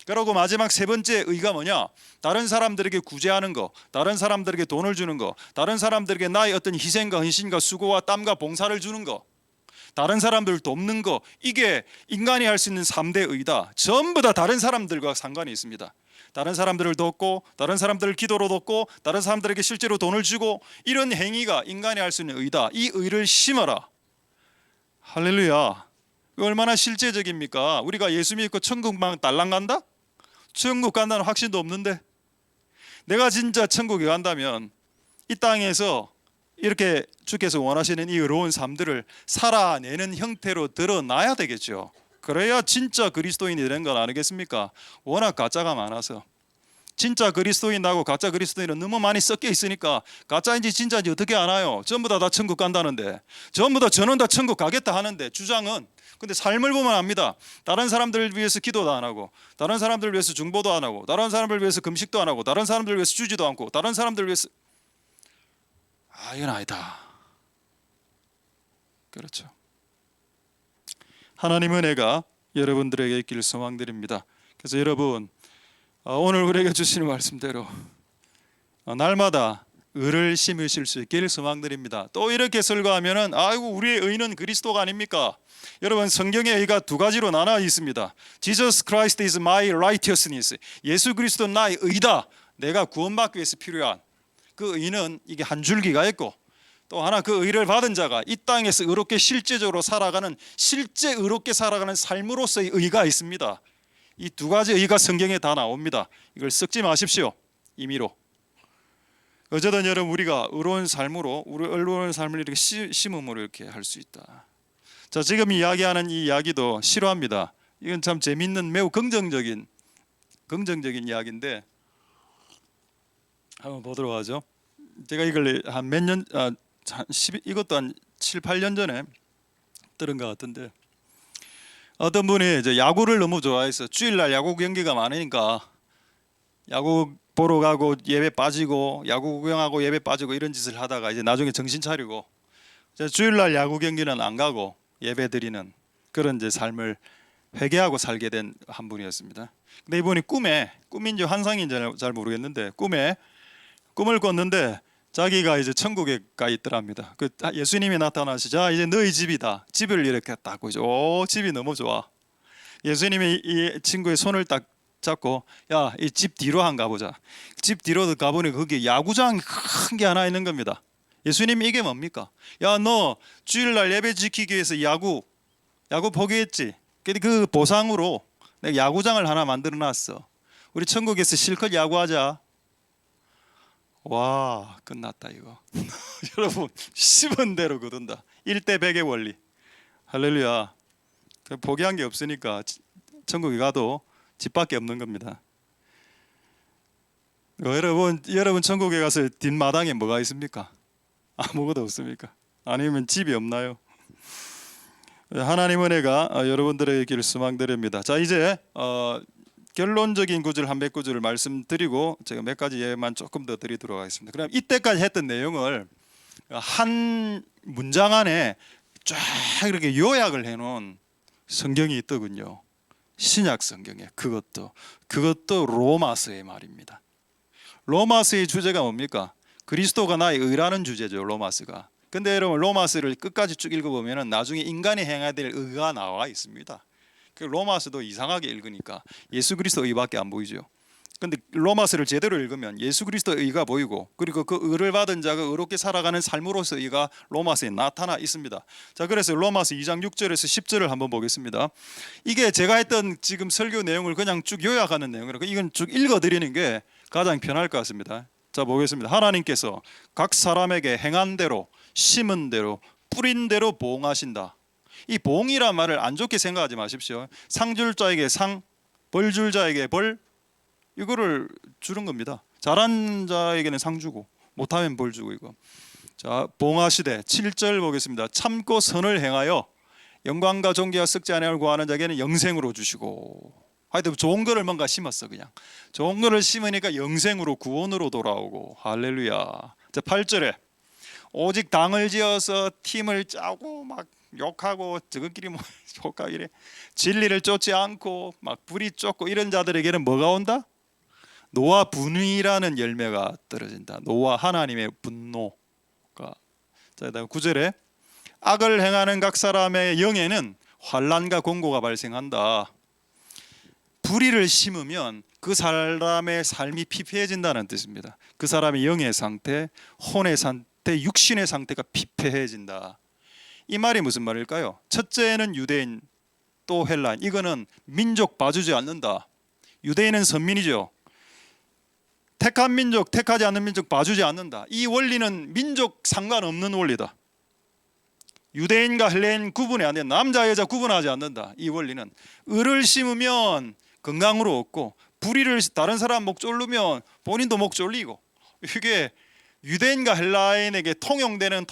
그리고 마지막 세 번째 의가 뭐냐? 다른 사람들에게 구제하는 거, 다른 사람들에게 돈을 주는 거, 다른 사람들에게 나의 어떤 희생과 헌신과 수고와 땀과 봉사를 주는 거, 다른 사람들을 돕는 거, 이게 인간이 할 수 있는 3대 의다. 전부 다 다른 사람들과 상관이 있습니다. 다른 사람들을 돕고, 다른 사람들을 기도로 돕고, 다른 사람들에게 실제로 돈을 주고, 이런 행위가 인간이 할 수 있는 의다. 이 의를 심어라. 할렐루야. 얼마나 실제적입니까? 우리가 예수 믿고 천국만 딸랑 간다? 천국 간다는 확신도 없는데, 내가 진짜 천국에 간다면 이 땅에서 이렇게 주께서 원하시는 이 의로운 삶들을 살아내는 형태로 드러나야 되겠죠. 그래야 진짜 그리스도인이 되는 건 아니겠습니까? 워낙 가짜가 많아서. 진짜 그리스도인하고 가짜 그리스도인은 너무 많이 섞여 있으니까 가짜인지 진짜인지 어떻게 아나요? 전부 다 천국 간다는데, 전부 다 저는 다 천국 가겠다 하는데, 주장은. 근데 삶을 보면 압니다. 다른 사람들을 위해서 기도도 안 하고, 다른 사람들을 위해서 중보도 안 하고, 다른 사람들을 위해서 금식도 안 하고, 다른 사람들을 위해서 주지도 않고, 다른 사람들을 위해서, 이건 아니다. 그렇죠. 하나님 은혜가 여러분들에게 있기를 소망드립니다. 그래서 여러분, 오늘 우리에게 주시는 말씀대로 날마다 의를 심으실 수 있기를 소망드립니다. 또 이렇게 설교하면은 아이고 우리의 의는 그리스도가 아닙니까? 여러분, 성경의 의가 두 가지로 나눠 있습니다. Jesus Christ is my righteousness. 예수 그리스도는 나의 의다. 내가 구원받기 위해서 필요한 그 의는 이게 한 줄기가 있고, 또 하나 그 의를 받은 자가 이 땅에서 의롭게 실제적으로 살아가는, 실제 의롭게 살아가는 삶으로서의 의가 있습니다. 이 두 가지 의가 성경에 다 나옵니다. 이걸 섞지 마십시오. 임의로. 어쨌든 여러분, 우리가 의로운 삶으로, 우리 의로운 삶을 이렇게 심음으로 이렇게 할 수 있다. 자, 지금 이야기하는 이 이야기도 싫어합니다. 이건 참 재밌는, 매우 긍정적인 이야기인데 한번 보도록 하죠. 제가 이걸 한 몇 년, 이것도 한 7, 8년 전에 들은 것 같은데, 어떤 분이 이제 야구를 너무 좋아해서 주일날 야구 경기가 많으니까 야구 보러 가고 예배 빠지고, 야구 구경하고 예배 빠지고, 이런 짓을 하다가 이제 나중에 정신 차리고, 주일날 야구 경기는 안 가고 예배드리는 그런 이제 삶을 회개하고 살게 된 한 분이었습니다. 근데 이분이 꿈인지 환상인지 잘 모르겠는데 꿈을 꿨는데 자기가 이제 천국에 가 있더랍니다. 그 예수님이 나타나시자 이제 너희 집이다. 집을 이렇게 딱 보죠. 오, 집이 너무 좋아. 예수님이 이 친구의 손을 딱 잡고 야, 이 집 뒤로 한 가보자. 집 뒤로 가보니 거기 야구장 큰 게 하나 있는 겁니다. 예수님이 이게 뭡니까? 야, 너 주일날 예배 지키기 위해서 야구 포기했지? 근데 그 보상으로 내가 야구장을 하나 만들어 놨어. 우리 천국에서 실컷 야구하자. 와, 끝났다 이거. 여러분, 씹은 대로 거둔다. 1대 100의 원리. 할렐루야. 포기한 게 없으니까 천국에 가도 집밖에 없는 겁니다. 여러분 천국에 가서 뒷마당에 뭐가 있습니까? 아무것도 없습니까? 아니면 집이 없나요? 하나님 은혜가 여러분들에게 있기를 소망드립니다. 자, 이제 결론적인 구절 한 몇 구절을 말씀드리고 제가 몇 가지 예만 조금 더 드리도록 하겠습니다. 그럼 이때까지 했던 내용을 한 문장 안에 쫙 이렇게 요약을 해놓은 성경이 있더군요. 신약 성경에 그것도 로마서의 말입니다. 로마서의 주제가 뭡니까? 그리스도가 나의 의라는 주제죠. 로마서가. 근데 여러분 로마서를 끝까지 쭉 읽어보면 나중에 인간이 행해야 될 의가 나와 있습니다. 그 로마서도 이상하게 읽으니까 예수 그리스도 의밖에 안 보이죠. 근데 로마서를 제대로 읽으면 예수 그리스도 의가 보이고 그리고 그 의를 받은 자가 의롭게 살아가는 삶으로서 의가 로마서에 나타나 있습니다. 자, 그래서 로마서 2장 6절에서 10절을 한번 보겠습니다. 이게 제가 했던 지금 설교 내용을 그냥 쭉 요약하는 내용이라고 이건 쭉 읽어드리는 게 가장 편할 것 같습니다. 자, 보겠습니다. 하나님께서 각 사람에게 행한 대로 심은 대로 뿌린 대로 보응하신다. 이 보응이란 말을 안 좋게 생각하지 마십시오. 상 줄 자에게 상, 벌 줄 자에게 벌, 이거를 주는 겁니다. 잘한 자에게는 상 주고 못하면 벌 주고 이거. 자, 보응하시되 7절 보겠습니다. 참고 선을 행하여 영광과 존귀와 썩지 아니함을 구하는 자에게는 영생으로 주시고. 하여튼 좋은 거를 뭔가 심었어. 그냥 좋은 거를 심으니까 영생으로 구원으로 돌아오고. 할렐루야. 자, 8절에 오직 당을 지어서 팀을 짜고 막 욕하고 저것끼리 뭐 욕하고 이래 진리를 쫓지 않고 막 불이 쫓고 이런 자들에게는 뭐가 온다? 노와 분위라는 열매가 떨어진다. 노와 하나님의 분노가. 자, 그다음 9절에 악을 행하는 각 사람의 영에는 환난과 공고가 발생한다. 불의를 심으면 그 사람의 삶이 피폐해진다는 뜻입니다. 그 사람의 영의 상태, 혼의 상태, 육신의 상태가 피폐해진다. 이 말이 무슨 말일까요? 첫째는 유대인 또 헬라인. 이거는 민족 봐주지 않는다. 유대인은 선민이죠. 택한 민족, 택하지 않는 민족 봐주지 않는다. 이 원리는 민족 상관없는 원리다. 유대인과 헬라인 구분이 안 돼. 남자 여자 구분하지 않는다. 이 원리는 의를 심으면 건강으로 얻고 불의를 다른 사람 목 졸르면 본인도 목 졸리고. 이게 유대인과 헬라인에게 통용되는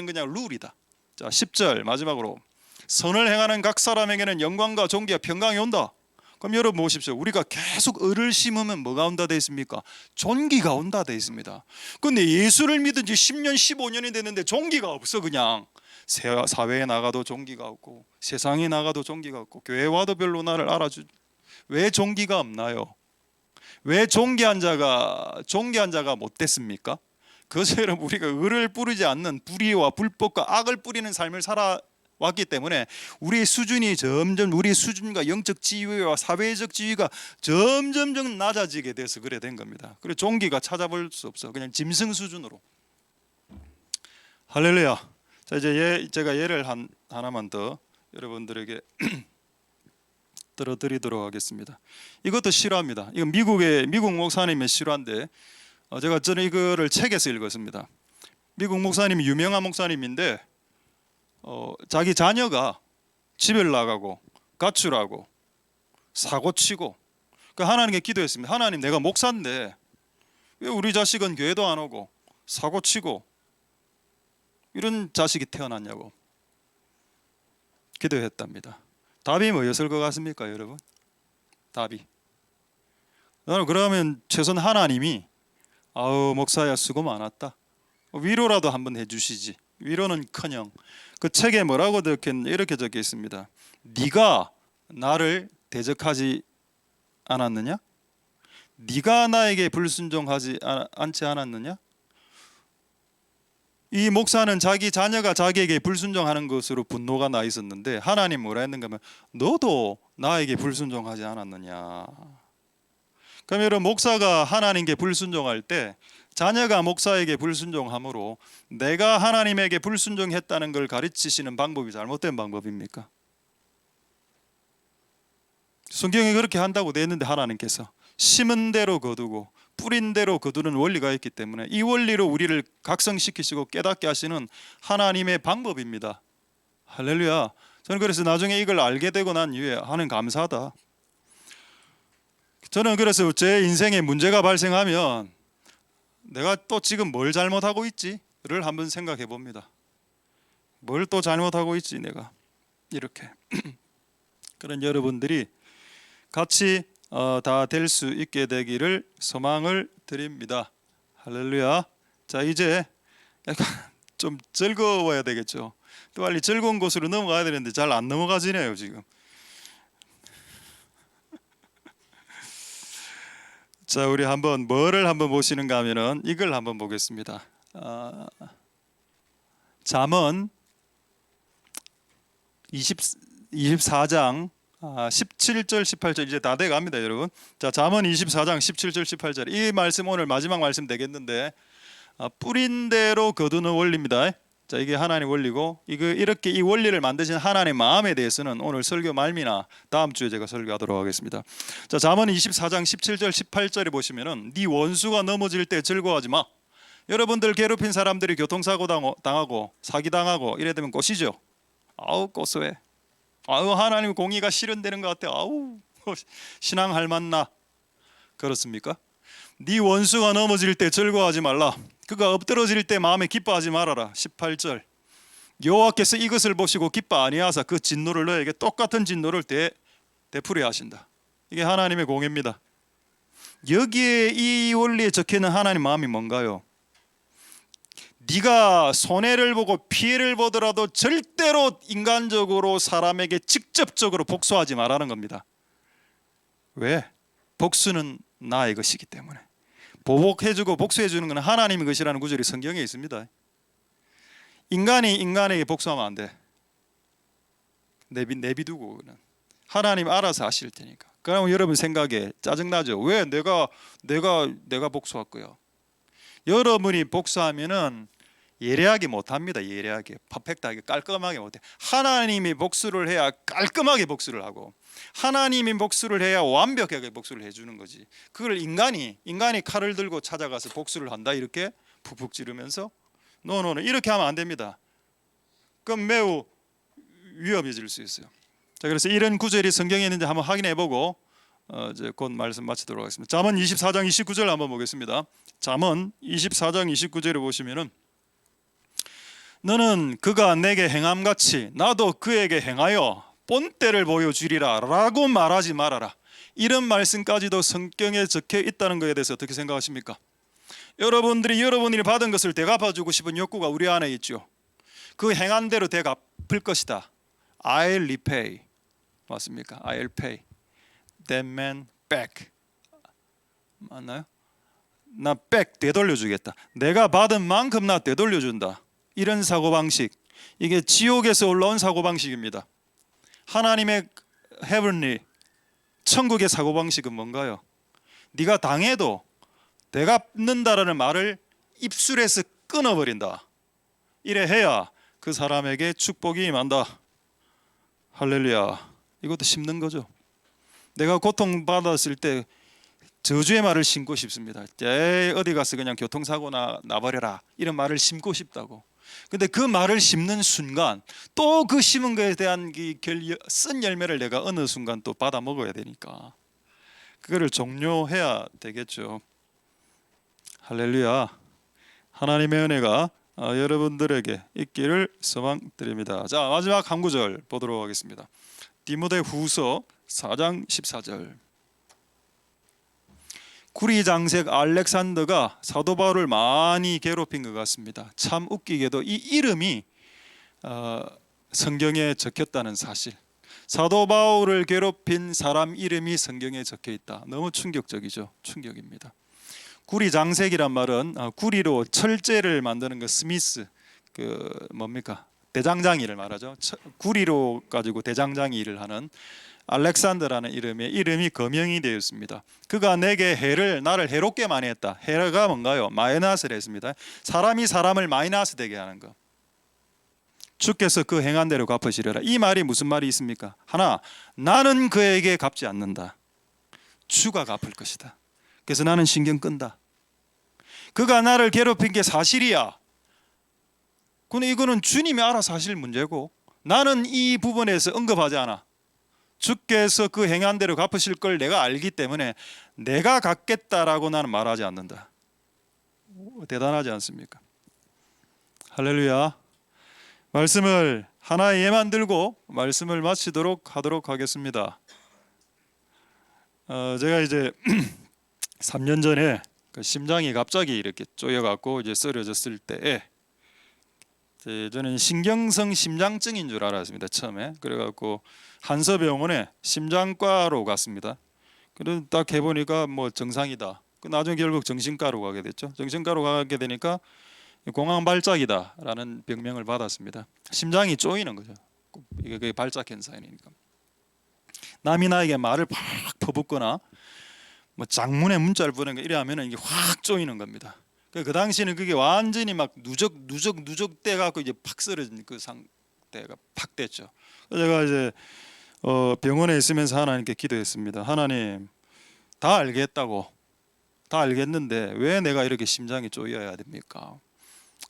그냥 룰이다. 자, 10절 마지막으로 선을 행하는 각 사람에게는 영광과 존귀와 평강이 온다. 그럼 여러분 보십시오. 우리가 계속 의를 심으면 뭐가 온다 되어 있습니까? 존귀가 온다 되어 있습니다. 그런데 예수를 믿은 지 10년 15년이 됐는데 존귀가 없어. 그냥 사회에 나가도 존귀가 없고 세상에 나가도 존귀가 없고 교회 와도 별로 나를 알아주지. 왜 존귀가 없나요? 왜 존귀한 자가 못 됐습니까? 그것은 여러분 우리가 의를 뿌리지 않는 불의와 불법과 악을 뿌리는 삶을 살아왔기 때문에 우리의 수준이 점점 우리의 수준과 영적 지위와 사회적 지위가 점점 낮아지게 돼서 그래 된 겁니다. 그래서 존귀가 찾아볼 수 없어. 그냥 짐승 수준으로. 할렐루야. 자, 이제 제가 예를 하나만 더 여러분들에게 들어드리도록 하겠습니다. 이것도 실화입니다. 이건 미국 목사님의 실화인데 제가 저는 이거를 책에서 읽었습니다. 미국 목사님이 유명한 목사님인데 자기 자녀가 집을 나가고 가출하고 사고치고 하나님께 기도했습니다. 하나님, 내가 목사인데 왜 우리 자식은 교회도 안 오고 사고치고 이런 자식이 태어났냐고 기도했답니다. 답이 뭐였을 것 같습니까, 여러분? 답이 나는 그러면 최소한 하나님이 아우 목사야 수고 많았다, 위로라도 한번 해주시지. 위로는커녕 그 책에 뭐라고 적혔냐 이렇게 적혀 있습니다. 네가 나를 대적하지 않았느냐? 네가 나에게 불순종하지 않지 않았느냐? 이 목사는 자기 자녀가 자기에게 불순종하는 것으로 분노가 나 있었는데 하나님 뭐라 했는가 하면 너도 나에게 불순종하지 않았느냐. 그럼 여러분 목사가 하나님께 불순종할 때 자녀가 목사에게 불순종함으로 내가 하나님에게 불순종했다는 걸 가르치시는 방법이 잘못된 방법입니까? 성경에 그렇게 한다고 돼 있는데 하나님께서 심은 대로 거두고 뿌린 대로 거두는 원리가 있기 때문에 이 원리로 우리를 각성시키시고 깨닫게 하시는 하나님의 방법입니다. 할렐루야. 저는 그래서 나중에 이걸 알게 되고 난 이후에 하나님 감사하다. 저는 그래서 제 인생에 문제가 발생하면 내가 또 지금 뭘 잘못하고 있지를 한번 생각해 봅니다. 뭘 또 잘못하고 있지 내가 이렇게 그런 여러분들이 같이 다 될 수 있게 되기를 소망을 드립니다. 할렐루야. 자 이제 약간 좀 즐거워야 되겠죠. 또 빨리 즐거운 곳으로 넘어가야 되는데 잘 안 넘어가지네요 지금. 자 우리 한번 뭐를 한번 보시는가 하면은 이걸 한번 보겠습니다. 잠언 24장 17절 18절 이제 다 돼갑니다 여러분. 자 잠언 24장 17절 18절 이 말씀 오늘 마지막 말씀 되겠는데 뿌린 대로 거두는 원리입니다. 자 이게 하나님 원리고 이렇게 이 원리를 만드신 하나님의 마음에 대해서는 오늘 설교 말미나 다음 주에 제가 설교하도록 하겠습니다. 자 잠언 24장 17절 18절에 보시면은 네 원수가 넘어질 때 즐거워하지 마. 여러분들 괴롭힌 사람들이 교통사고 당하고 사기당하고 이래 되면 꼬시죠. 아우 고소해. 아우 하나님 공의가 실현되는 것 같아. 아우 신앙할 만나. 그렇습니까? 네 원수가 넘어질 때 즐거워하지 말라. 그가 엎드러질 때 마음에 기뻐하지 말아라. 18절 여호와께서 이것을 보시고 기뻐 아니하사 그 진노를 너에게 똑같은 진노를 되풀이하신다 하신다. 이게 하나님의 공의입니다. 여기에 이 원리에 적혀있는 하나님 마음이 뭔가요? 네가 손해를 보고 피해를 보더라도 절대로 인간적으로 사람에게 직접적으로 복수하지 말라는 겁니다. 왜? 복수는 나의 것이기 때문에. 보복해주고 복수해주는 것은 하나님의 것이라는 구절이 성경에 있습니다. 인간이 인간에게 복수하면 안 돼. 내비두고 하나님 알아서 하실 테니까. 그러면 여러분 생각에 짜증나죠. 왜 내가 복수할 거야? 여러분이 복수하면은 예리하게 못합니다. 예리하게 퍼펙트하게 깔끔하게 못해. 하나님이 복수를 해야 깔끔하게 복수를 하고 하나님이 복수를 해야 완벽하게 복수를 해주는 거지. 그걸 인간이 칼을 들고 찾아가서 복수를 한다 이렇게 푹푹 찌르면서 노노노 이렇게 하면 안 됩니다. 그럼 매우 위험해질 수 있어요. 자 그래서 이런 구절이 성경에 있는지 한번 확인해보고 이제 곧 말씀 마치도록 하겠습니다. 잠언 24장 29절 한번 보겠습니다. 잠언 24장 29절에 보시면은 너는 그가 내게 행함같이 나도 그에게 행하여 본때를 보여주리라 라고 말하지 말아라. 이런 말씀까지도 성경에 적혀 있다는 것에 대해서 어떻게 생각하십니까? 여러분이 받은 것을 되갚아주고 싶은 욕구가 우리 안에 있죠. 그 행한 대로 되갚을 것이다. I'll repay. 맞습니까? I'll pay that man back. 맞나요? 나 back 되돌려주겠다. 내가 받은 만큼 나 되돌려준다. 이런 사고방식, 이게 지옥에서 올라온 사고방식입니다. 하나님의 heavenly, 천국의 사고방식은 뭔가요? 네가 당해도 되갚는다라는 말을 입술에서 끊어버린다. 이래 해야 그 사람에게 축복이 임한다. 할렐루야. 이것도 심는 거죠. 내가 고통받았을 때 저주의 말을 심고 싶습니다. 어디 가서 그냥 교통사고 나버려라 이런 말을 심고 싶다고. 근데 그 말을 심는 순간 또 그 심은 것에 대한 쓴 열매를 내가 어느 순간 또 받아 먹어야 되니까 그거를 종료해야 되겠죠. 할렐루야. 하나님의 은혜가 여러분들에게 있기를 소망드립니다. 자 마지막 한 구절 보도록 하겠습니다. 디모데 후서 4장 14절 구리장색 알렉산더가 사도 바울을 많이 괴롭힌 것 같습니다. 참 웃기게도 이 이름이 성경에 적혔다는 사실, 사도 바울을 괴롭힌 사람 이름이 성경에 적혀 있다. 너무 충격적이죠. 충격입니다. 구리장색이란 말은 구리로 철제를 만드는 그 스미스, 그 뭡니까, 대장장이를 말하죠. 구리로 가지고 대장장이 일을 하는 알렉산더라는 이름이 거명이 되었습니다. 그가 내게 나를 해롭게 많이 했다. 해가 뭔가요? 마이너스를 했습니다. 사람이 사람을 마이너스 되게 하는 것. 주께서 그 행한 대로 갚으시려라. 이 말이 무슨 말이 있습니까? 하나, 나는 그에게 갚지 않는다. 주가 갚을 것이다. 그래서 나는 신경 끈다. 그가 나를 괴롭힌 게 사실이야. 근데 이거는 주님이 알아서 하실 문제고 나는 이 부분에서 언급하지 않아. 주께서 그 행한 대로 갚으실 걸 내가 알기 때문에 내가 갚겠다라고 나는 말하지 않는다. 대단하지 않습니까? 할렐루야. 말씀을 하나 예만 들고 말씀을 마치도록 하도록 하겠습니다. 제가 이제 3년 전에 그 심장이 갑자기 이렇게 쪼여갖고 이제 쓰러졌을 때에 저는 신경성 심장증인 줄 알았습니다. 처음에. 그래갖고 한서병원에 심장과로 갔습니다. 그래서 딱 해보니까 뭐 정상이다. 나중에 결국 정신과로 가게 됐죠. 정신과로 가게 되니까 공황발작이다라는 병명을 받았습니다. 심장이 쪼이는 거죠. 이게 발작 현상이니까. 남이 나에게 말을 팍 퍼붓거나 뭐 장문의 문자를 보내는 거 이래 하면은 이게 확 쪼이는 겁니다. 그 당시에는 그게 완전히 막 누적 돼 갖고 이제 팍 쓰러진 그 상태가 팍 됐죠. 제가 이제 병원에 있으면서 하나님께 기도했습니다. 하나님, 다 알겠다고, 다 알겠는데 왜 내가 이렇게 심장이 쪼여야 됩니까?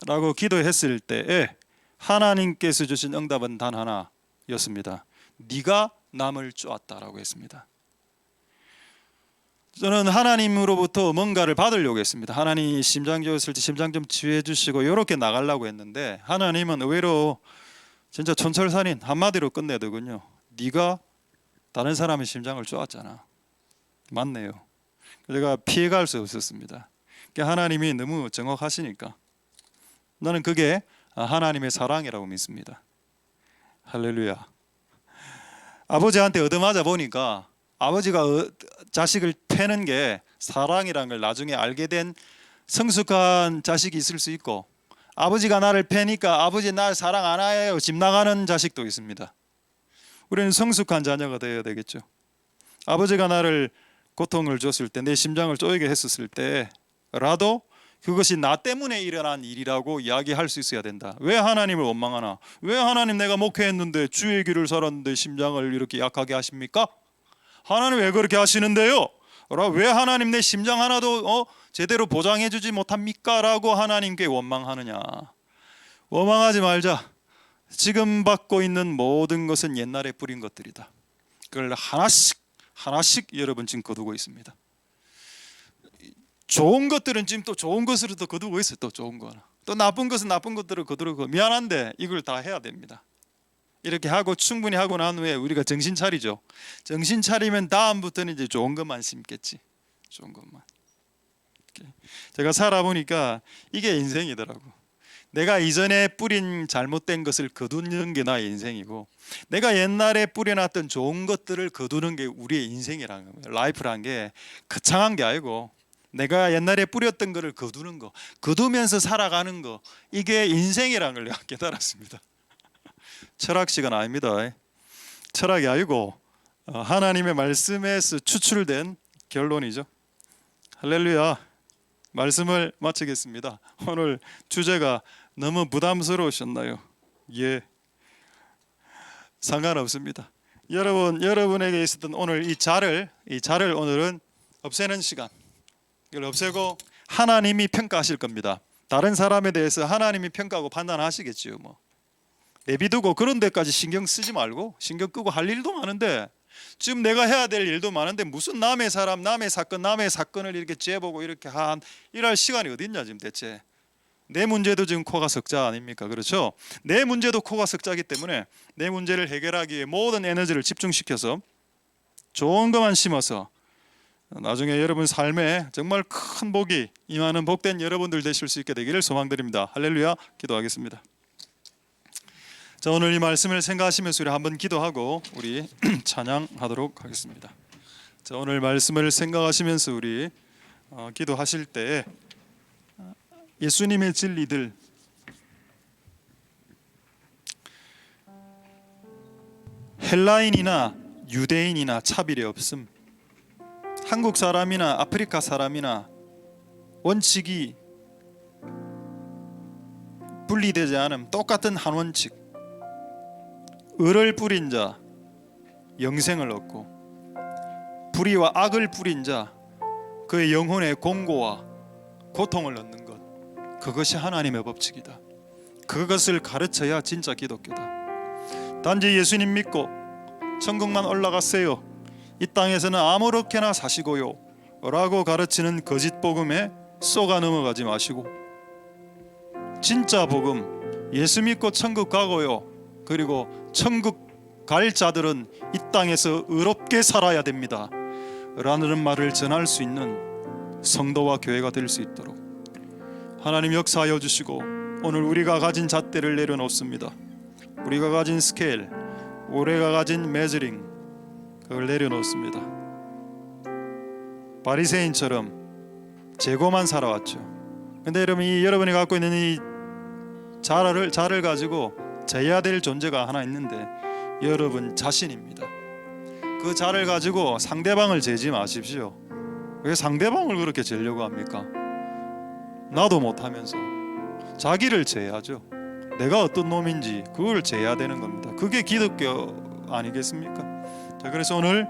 라고 기도했을 때에 하나님께서 주신 응답은 단 하나였습니다. 네가 남을 쪼았다라고 했습니다. 저는 하나님으로부터 뭔가를 받으려고 했습니다. 하나님 심장 쪼였을 때 심장 좀 치유해 주시고 이렇게 나가려고 했는데 하나님은 의외로 진짜 촌철살인 한마디로 끝내더군요. 네가 다른 사람의 심장을 쪼았잖아. 맞네요. 제가 피해갈 수 없었습니다. 하나님이 너무 정확하시니까 나는 그게 하나님의 사랑이라고 믿습니다. 할렐루야. 아버지한테 얻어맞아 보니까 아버지가 자식을 패는 게 사랑이라는 걸 나중에 알게 된 성숙한 자식이 있을 수 있고, 아버지가 나를 패니까 아버지 날 사랑 안 해요 집 나가는 자식도 있습니다. 우리는 성숙한 자녀가 되어야 되겠죠. 아버지가 나를 고통을 줬을 때, 내 심장을 쪼이게 했었을 때라도 그것이 나 때문에 일어난 일이라고 이야기할 수 있어야 된다. 왜 하나님을 원망하나? 왜 하나님 내가 목회했는데 주의 길을 살았는데 심장을 이렇게 약하게 하십니까? 하나님 왜 그렇게 하시는데요? 왜 하나님 내 심장 하나도 제대로 보장해 주지 못합니까? 라고 하나님께 원망하느냐? 원망하지 말자. 지금 받고 있는 모든 것은 옛날에 뿌린 것들이다. 그걸 하나씩 여러분 지금 거두고 있습니다. 좋은 것들은 지금 또 좋은 것으로 또 거두고 있어요. 또 좋은 거 하나. 또 나쁜 것은 나쁜 것들을 거두고, 미안한데 이걸 다 해야 됩니다. 이렇게 하고 충분히 하고 난 후에 우리가 정신 차리죠. 정신 차리면 다음부터는 이제 좋은 것만 심겠지. 좋은 것만. 제가 살아보니까 이게 인생이더라고. 내가 이전에 뿌린 잘못된 것을 거두는 게 나의 인생이고, 내가 옛날에 뿌려놨던 좋은 것들을 거두는 게 우리의 인생이라는 거예요. 라이프란 게 거창한 게 아니고 내가 옛날에 뿌렸던 것을 거두는 거, 거두면서 살아가는 거, 이게 인생이라는 걸 내가 깨달았습니다. 철학 시간 아닙니다. 철학이 아니고 하나님의 말씀에서 추출된 결론이죠. 할렐루야. 말씀을 마치겠습니다. 오늘 주제가 너무 부담스러우셨나요? 예, 상관없습니다. 여러분에게 있었던 오늘 이 자를 오늘은 없애는 시간. 이걸 없애고 하나님이 평가하실 겁니다. 다른 사람에 대해서 하나님이 평가하고 판단하시겠지요. 뭐 내비두고 그런 데까지 신경 쓰지 말고, 신경 끄고 할 일도 많은데, 지금 내가 해야 될 일도 많은데 무슨 남의 사람, 남의 사건을 이렇게 재보고 이렇게 일할 시간이 어디 있냐 지금 대체. 내 문제도 지금 코가 석자 아닙니까? 그렇죠? 내 문제도 코가 석자이기 때문에 내 문제를 해결하기 위해 모든 에너지를 집중시켜서 좋은 것만 심어서 나중에 여러분 삶에 정말 큰 복이 임하는 복된 여러분들 되실 수 있게 되기를 소망드립니다. 할렐루야. 기도하겠습니다. 자, 오늘 이 말씀을 생각하시면서 우리 한번 기도하고 우리 찬양하도록 하겠습니다. 자, 오늘 말씀을 생각하시면서 우리 기도하실 때 예수님의 진리들, 헬라인이나 유대인이나 차별이 없음, 한국 사람이나 아프리카 사람이나 원칙이 분리되지 않음, 똑같은 한 원칙. 을을 뿌린 자 영생을 얻고, 불의와 악을 뿌린 자 그의 영혼의 공고와 고통을 얻는 것, 그것이 하나님의 법칙이다. 그것을 가르쳐야 진짜 기독교다. 단지 예수님 믿고 천국만 올라가세요, 이 땅에서는 아무렇게나 사시고요 라고 가르치는 거짓 복음에 쏘가 넘어가지 마시고, 진짜 복음, 예수 믿고 천국 가고요, 그리고 천국 갈 자들은 이 땅에서 의롭게 살아야 됩니다 라는 말을 전할 수 있는 성도와 교회가 될 수 있도록 하나님 역사하여 주시고, 오늘 우리가 가진 잣대를 내려놓습니다. 우리가 가진 스케일, 우리가 가진 메저링, 그걸 내려놓습니다. 바리새인처럼 재고만 살아왔죠. 근데 여러분이 갖고 있는 이 자를 가지고 재야 될 존재가 하나 있는데 여러분 자신입니다. 그 자를 가지고 상대방을 재지 마십시오. 왜 상대방을 그렇게 재려고 합니까? 나도 못하면서 자기를 재야죠. 내가 어떤 놈인지 그걸 재야 되는 겁니다. 그게 기독교 아니겠습니까? 자, 그래서 오늘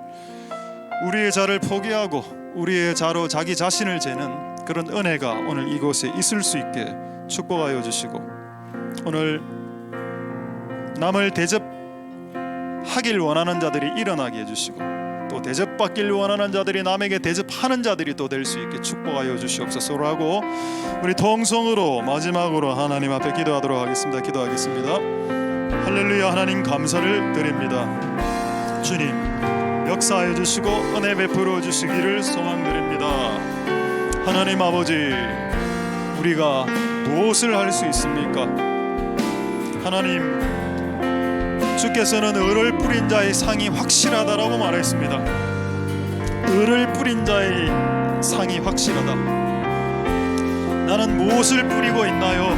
우리의 자를 포기하고 우리의 자로 자기 자신을 재는 그런 은혜가 오늘 이곳에 있을 수 있게 축복하여 주시고, 오늘 남을 대접하길 원하는 자들이 일어나게 해주시고, 또 대접받길 원하는 자들이 남에게 대접하는 자들이 또 될 수 있게 축복하여 주시옵소서라고 우리 통성으로 마지막으로 하나님 앞에 기도하도록 하겠습니다. 기도하겠습니다. 할렐루야. 하나님 감사를 드립니다. 주님 역사해 주시고 은혜 베풀어 주시기를 소망드립니다. 하나님 아버지, 우리가 무엇을 할 수 있습니까? 하나님, 주께서는 을을 뿌린 자의 상이 확실하다라고 말했습니다. 을을 뿌린 자의 상이 확실하다. 나는 무엇을 뿌리고 있나요?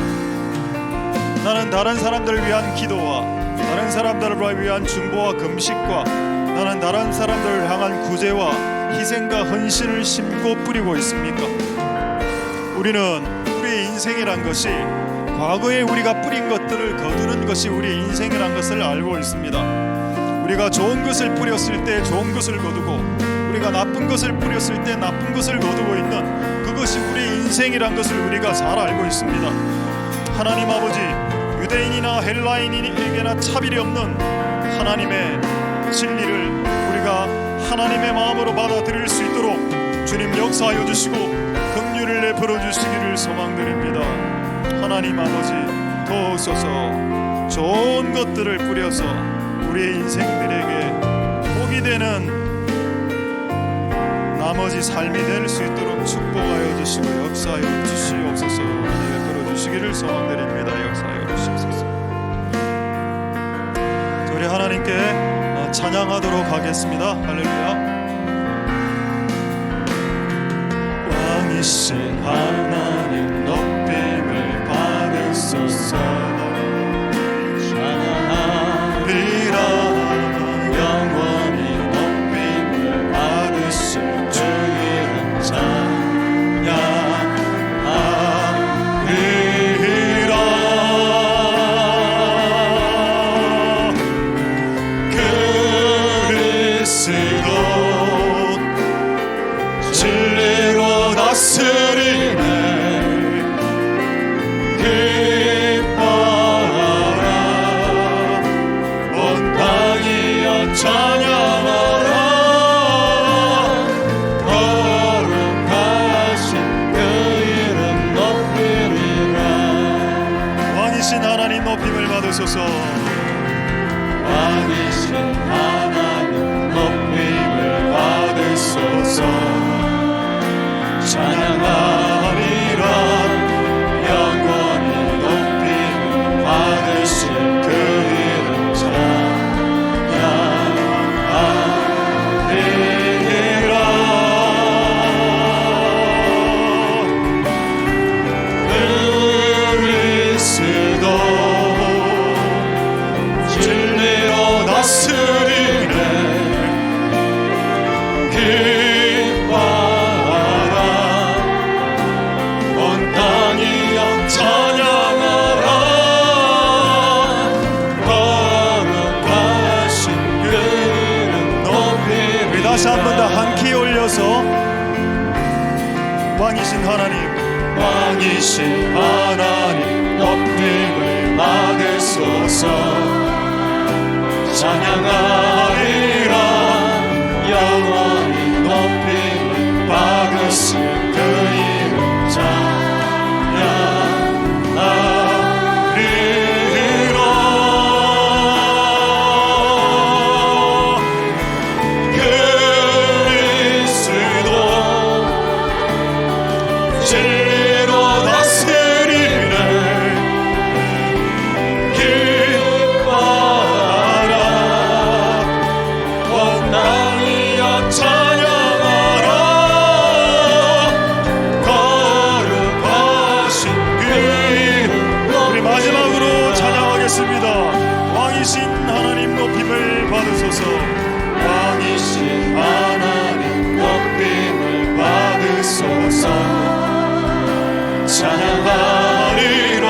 나는 다른 사람들을 위한 기도와 다른 사람들을 위한 중보와 금식과 나는 다른 사람들을 향한 구제와 희생과 헌신을 심고 뿌리고 있습니까? 우리는 우리의 인생이란 것이 과거에 우리가 뿌린 것들을 거두는 것이 우리의 인생이란 것을 알고 있습니다. 우리가 좋은 것을 뿌렸을 때 좋은 것을 거두고, 우리가 나쁜 것을 뿌렸을 때 나쁜 것을 거두고 있는 그것이 우리의 인생이란 것을 우리가 잘 알고 있습니다. 하나님 아버지, 유대인이나 헬라인에게나 차별이 없는 하나님의 진리를 우리가 하나님의 마음으로 받아들일 수 있도록 주님 역사하여 주시고 긍휼을 내버려 주시기를 소망드립니다. 하나님 아버지, 도우소서. 좋은 것들을 뿌려서 우리의 인생들에게 복이 되는 나머지 삶이 될 수 있도록 축복하여 주시고 역사하여 주시옵소서. 베풀어 주시기를 소망드립니다. 역사하여 주시옵소서. 우리 하나님께 찬양하도록 하겠습니다. 할렐루야. 왕이신 하나님 높임을 받으소서. 찬양하리라. 영원히 높임을 받으실 주 이름 찬양하리라. 그리스도 진리로 다스리네. 기뻐하라. 온 땅이여 찬양하라. 거룩하신 그 이름 높이리라. 왕이신 하나님 높임을 받으소서. 왕이신 하나님 높임을 받으소서. 다시 한 번 더 함께 올려서 왕이신 하나님 높임을 받으소서. 찬양하리라 영원히 높임을 받으신 그 이름 찬양하리라. 그리스도 진리로 다스리네. 기뻐하라 온 땅이여 찬양하라. 거룩하신 그 이름. 우리 마지막으로 찬양하겠습니다. 왕이신 하나님 높임을 받으소서. 왕이신 하나님 높임을 받으소서. 찬양하리라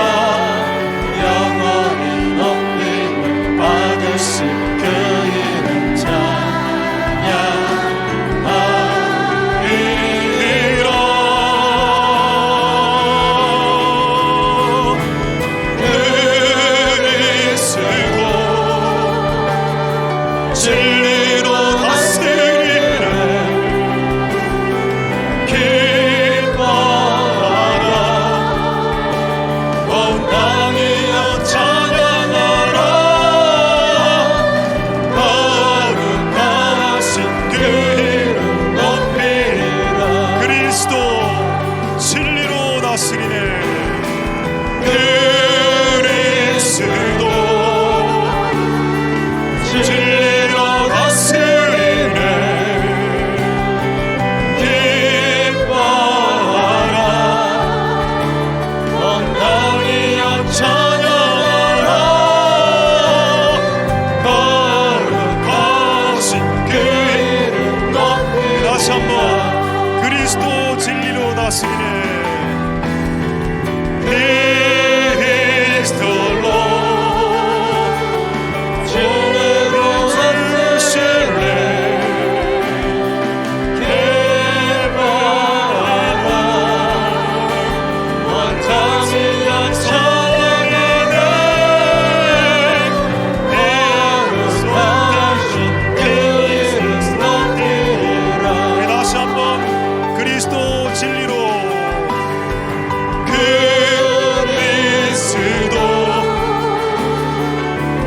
영원히 높임을 받으신 그 이름 찬양하리라. 그리스도 진리로 다스리네. 기뻐하라 온 땅이여 찬양하라. 거룩하신 그 이름 높이리라. 그리스도 진리로 다스리네. 그리스도 진리로 다스리네. 기뻐하라 온 땅이여 찬양하라. 거룩하신 그 이름 높이리라. 다시 한번 그리스도 진리로 다스리네. Praise the Lord. 진리로 다스리네. 기뻐하라 온 땅이여 찬양하네. 거룩하신 그 이름 높이리라. 다시 한번 그리스도 진리로. 그리스도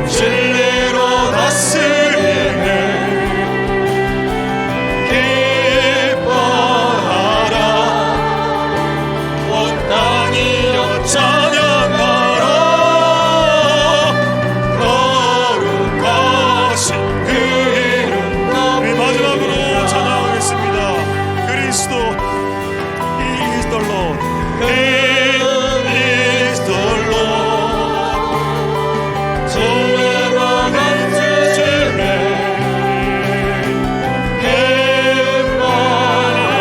진리로 다스리네. 기뻐하라 온 땅이여 찬양하라. 거룩하신 그 이름. 우리 마지막으로 찬양하겠습니다. 그리스도 He is the Lord. He is the Lord. 진리로 다스리네. 기뻐하라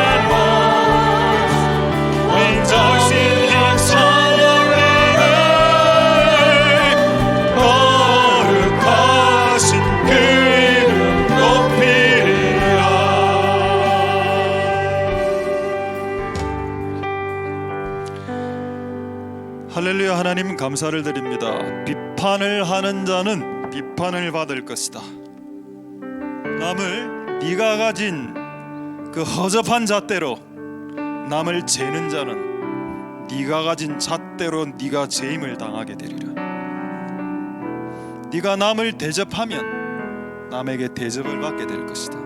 온 당신이 찬양하네. 거룩하신 그 이름 높이리라. 할렐루야. 하나님 감사를 드립니다. 비판을 하는 자는 비판을 받을 것이다. 남을 네가 가진 그 허접한 잣대로 남을 재는 자는 네가 가진 잣대로 네가 재임을 당하게 되리라. 네가 남을 대접하면 남에게 대접을 받게 될 것이다.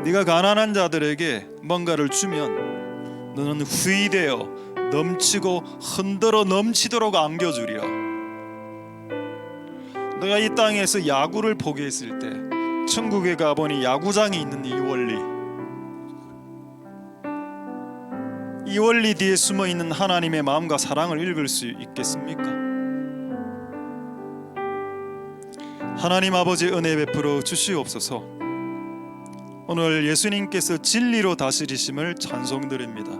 네가 가난한 자들에게 뭔가를 주면 너는 후이되어 넘치고 흔들어 넘치도록 안겨주리라. 내가 이 땅에서 야구를 포기했을 때 천국에 가보니 야구장이 있는 이 원리, 이 원리 뒤에 숨어있는 하나님의 마음과 사랑을 읽을 수 있겠습니까? 하나님 아버지 은혜 베풀어 주시옵소서. 오늘 예수님께서 진리로 다스리심을 찬송드립니다.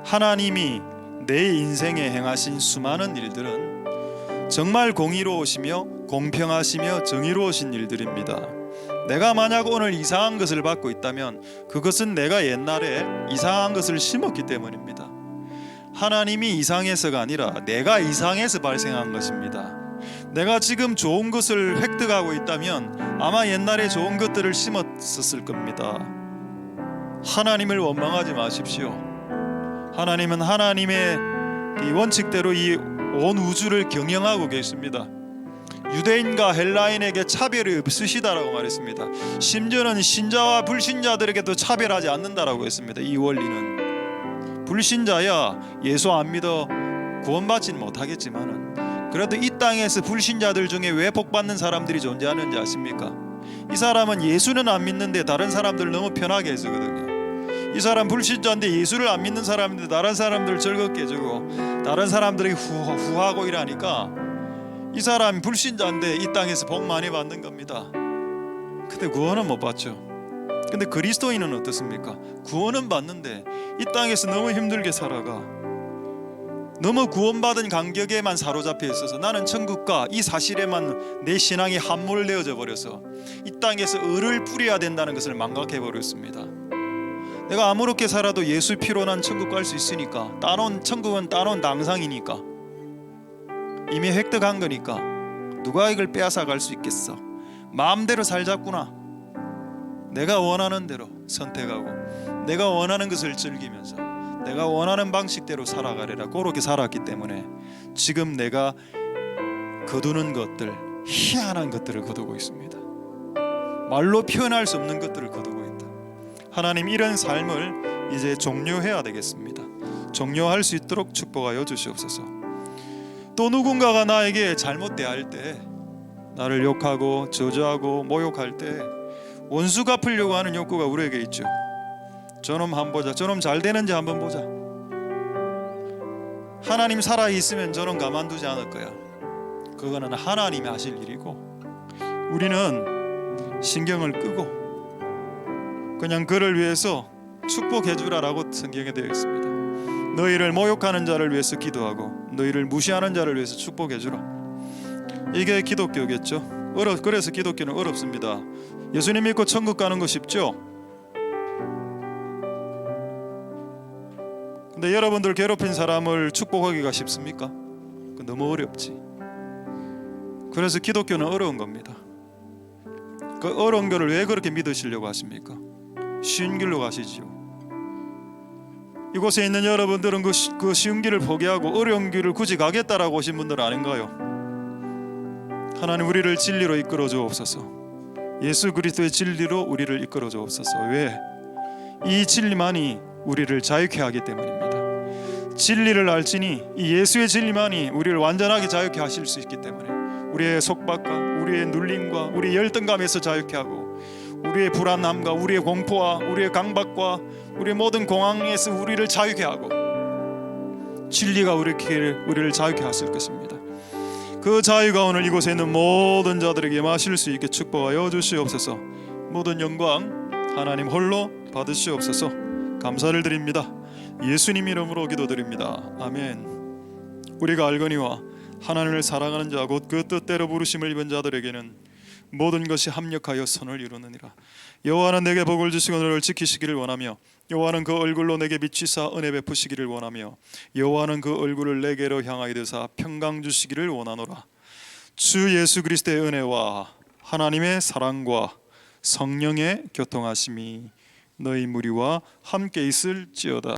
하나님이 내 인생에 행하신 수많은 일들은 정말 공의로우시며 공평하시며 정의로우신 일들입니다. 내가 만약 오늘 이상한 것을 받고 있다면 그것은 내가 옛날에 이상한 것을 심었기 때문입니다. 하나님이 이상해서가 아니라 내가 이상해서 발생한 것입니다. 내가 지금 좋은 것을 획득하고 있다면 아마 옛날에 좋은 것들을 심었었을 겁니다. 하나님을 원망하지 마십시오. 하나님은 하나님의 이 원칙대로 이 온 우주를 경영하고 계십니다. 유대인과 헬라인에게 차별이 없으시다라고 말했습니다. 심지어는 신자와 불신자들에게도 차별하지 않는다라고 했습니다. 이 원리는 불신자야 예수 안 믿어 구원받지는 못하겠지만은 그래도 이 땅에서 불신자들 중에 왜 복받는 사람들이 존재하는지 아십니까? 이 사람은 예수는 안 믿는데 다른 사람들 너무 편하게 해주거든요. 이 사람 불신자인데 예수를 안 믿는 사람인데 다른 사람들 즐겁게 해주고 다른 사람들에게 후하고 이러니까 이 사람 불신자인데 이 땅에서 복 많이 받는 겁니다. 근데 구원은 못 받죠. 근데 그리스도인은 어떻습니까? 구원은 받는데 이 땅에서 너무 힘들게 살아가. 너무 구원받은 간격에만 사로잡혀 있어서 나는 천국과 이 사실에만 내 신앙이 함몰되어져 버려서 이 땅에서 을을 뿌려야 된다는 것을 망각해 버렸습니다. 내가 아무렇게 살아도 예수 피로 난 천국 갈 수 있으니까, 천국은 따놓은 당상이니까, 이미 획득한 거니까 누가 이걸 빼앗아 갈 수 있겠어. 마음대로 살자꾸나. 내가 원하는 대로 선택하고 내가 원하는 것을 즐기면서 내가 원하는 방식대로 살아가리라. 그렇게 살았기 때문에 지금 내가 거두는 것들, 희한한 것들을 거두고 있습니다. 말로 표현할 수 없는 것들을 거두고 있다. 하나님, 이런 삶을 이제 종료해야 되겠습니다. 종료할 수 있도록 축복하여 주시옵소서. 또 누군가가 나에게 잘못 대할 때, 나를 욕하고 저주하고 모욕할 때 원수 갚으려고 하는 욕구가 우리에게 있죠. 저놈 한번 보자, 저놈 잘 되는지 한번 보자. 하나님 살아있으면 저놈 가만두지 않을 거야. 그거는 하나님이 하실 일이고 우리는 신경을 끄고 그냥 그를 위해서 축복해 주라라고 성경에 되어 있습니다. 너희를 모욕하는 자를 위해서 기도하고 너희를 무시하는 자를 위해서 축복해 주라. 이게 기독교겠죠. 그래서 기독교는 어렵습니다. 예수님 믿고 천국 가는 거 쉽죠? 근데 여러분들 괴롭힌 사람을 축복하기가 쉽습니까? 너무 어렵지. 그래서 기독교는 어려운 겁니다. 그 어려운 거를 왜 그렇게 믿으시려고 하십니까? 쉬운 길로 가시지요. 이곳에 있는 여러분들은 그 쉬운 길을 포기하고 어려운 길을 굳이 가겠다라고 오신 분들 아닌가요? 하나님, 우리를 진리로 이끌어 주옵소서. 예수 그리스도의 진리로 우리를 이끌어 주옵소서. 왜? 이 진리만이 우리를 자유케 하기 때문입니다. 진리를 알지니 이 예수의 진리만이 우리를 완전하게 자유케 하실 수 있기 때문에 우리의 속박과 우리의 눌림과 우리의 열등감에서 자유케 하고 우리의 불안함과 우리의 공포와 우리의 강박과 우리의 모든 공황에서 우리를 자유케 하고 진리가 우리를 자유케 하실 것입니다. 그 자유가 오늘 이곳에 있는 모든 자들에게 마실 수 있게 축복하여 주시옵소서. 모든 영광 하나님 홀로 받으시옵소서. 감사를 드립니다. 예수님 이름으로 기도드립니다. 아멘. 우리가 알거니와 하나님을 사랑하는 자 곧 그 뜻대로 부르심을 입은 자들에게는 모든 것이 합력하여 선을 이루느니라. 여호와는 내게 복을 주시고 너를 지키시기를 원하며 여호와는 그 얼굴로 내게 비치사 은혜 베푸시기를 원하며 여호와는 그 얼굴을 내게로 향하여 드사 평강 주시기를 원하노라. 주 예수 그리스도의 은혜와 하나님의 사랑과 성령의 교통하심이 너희 무리와 함께 있을지어다.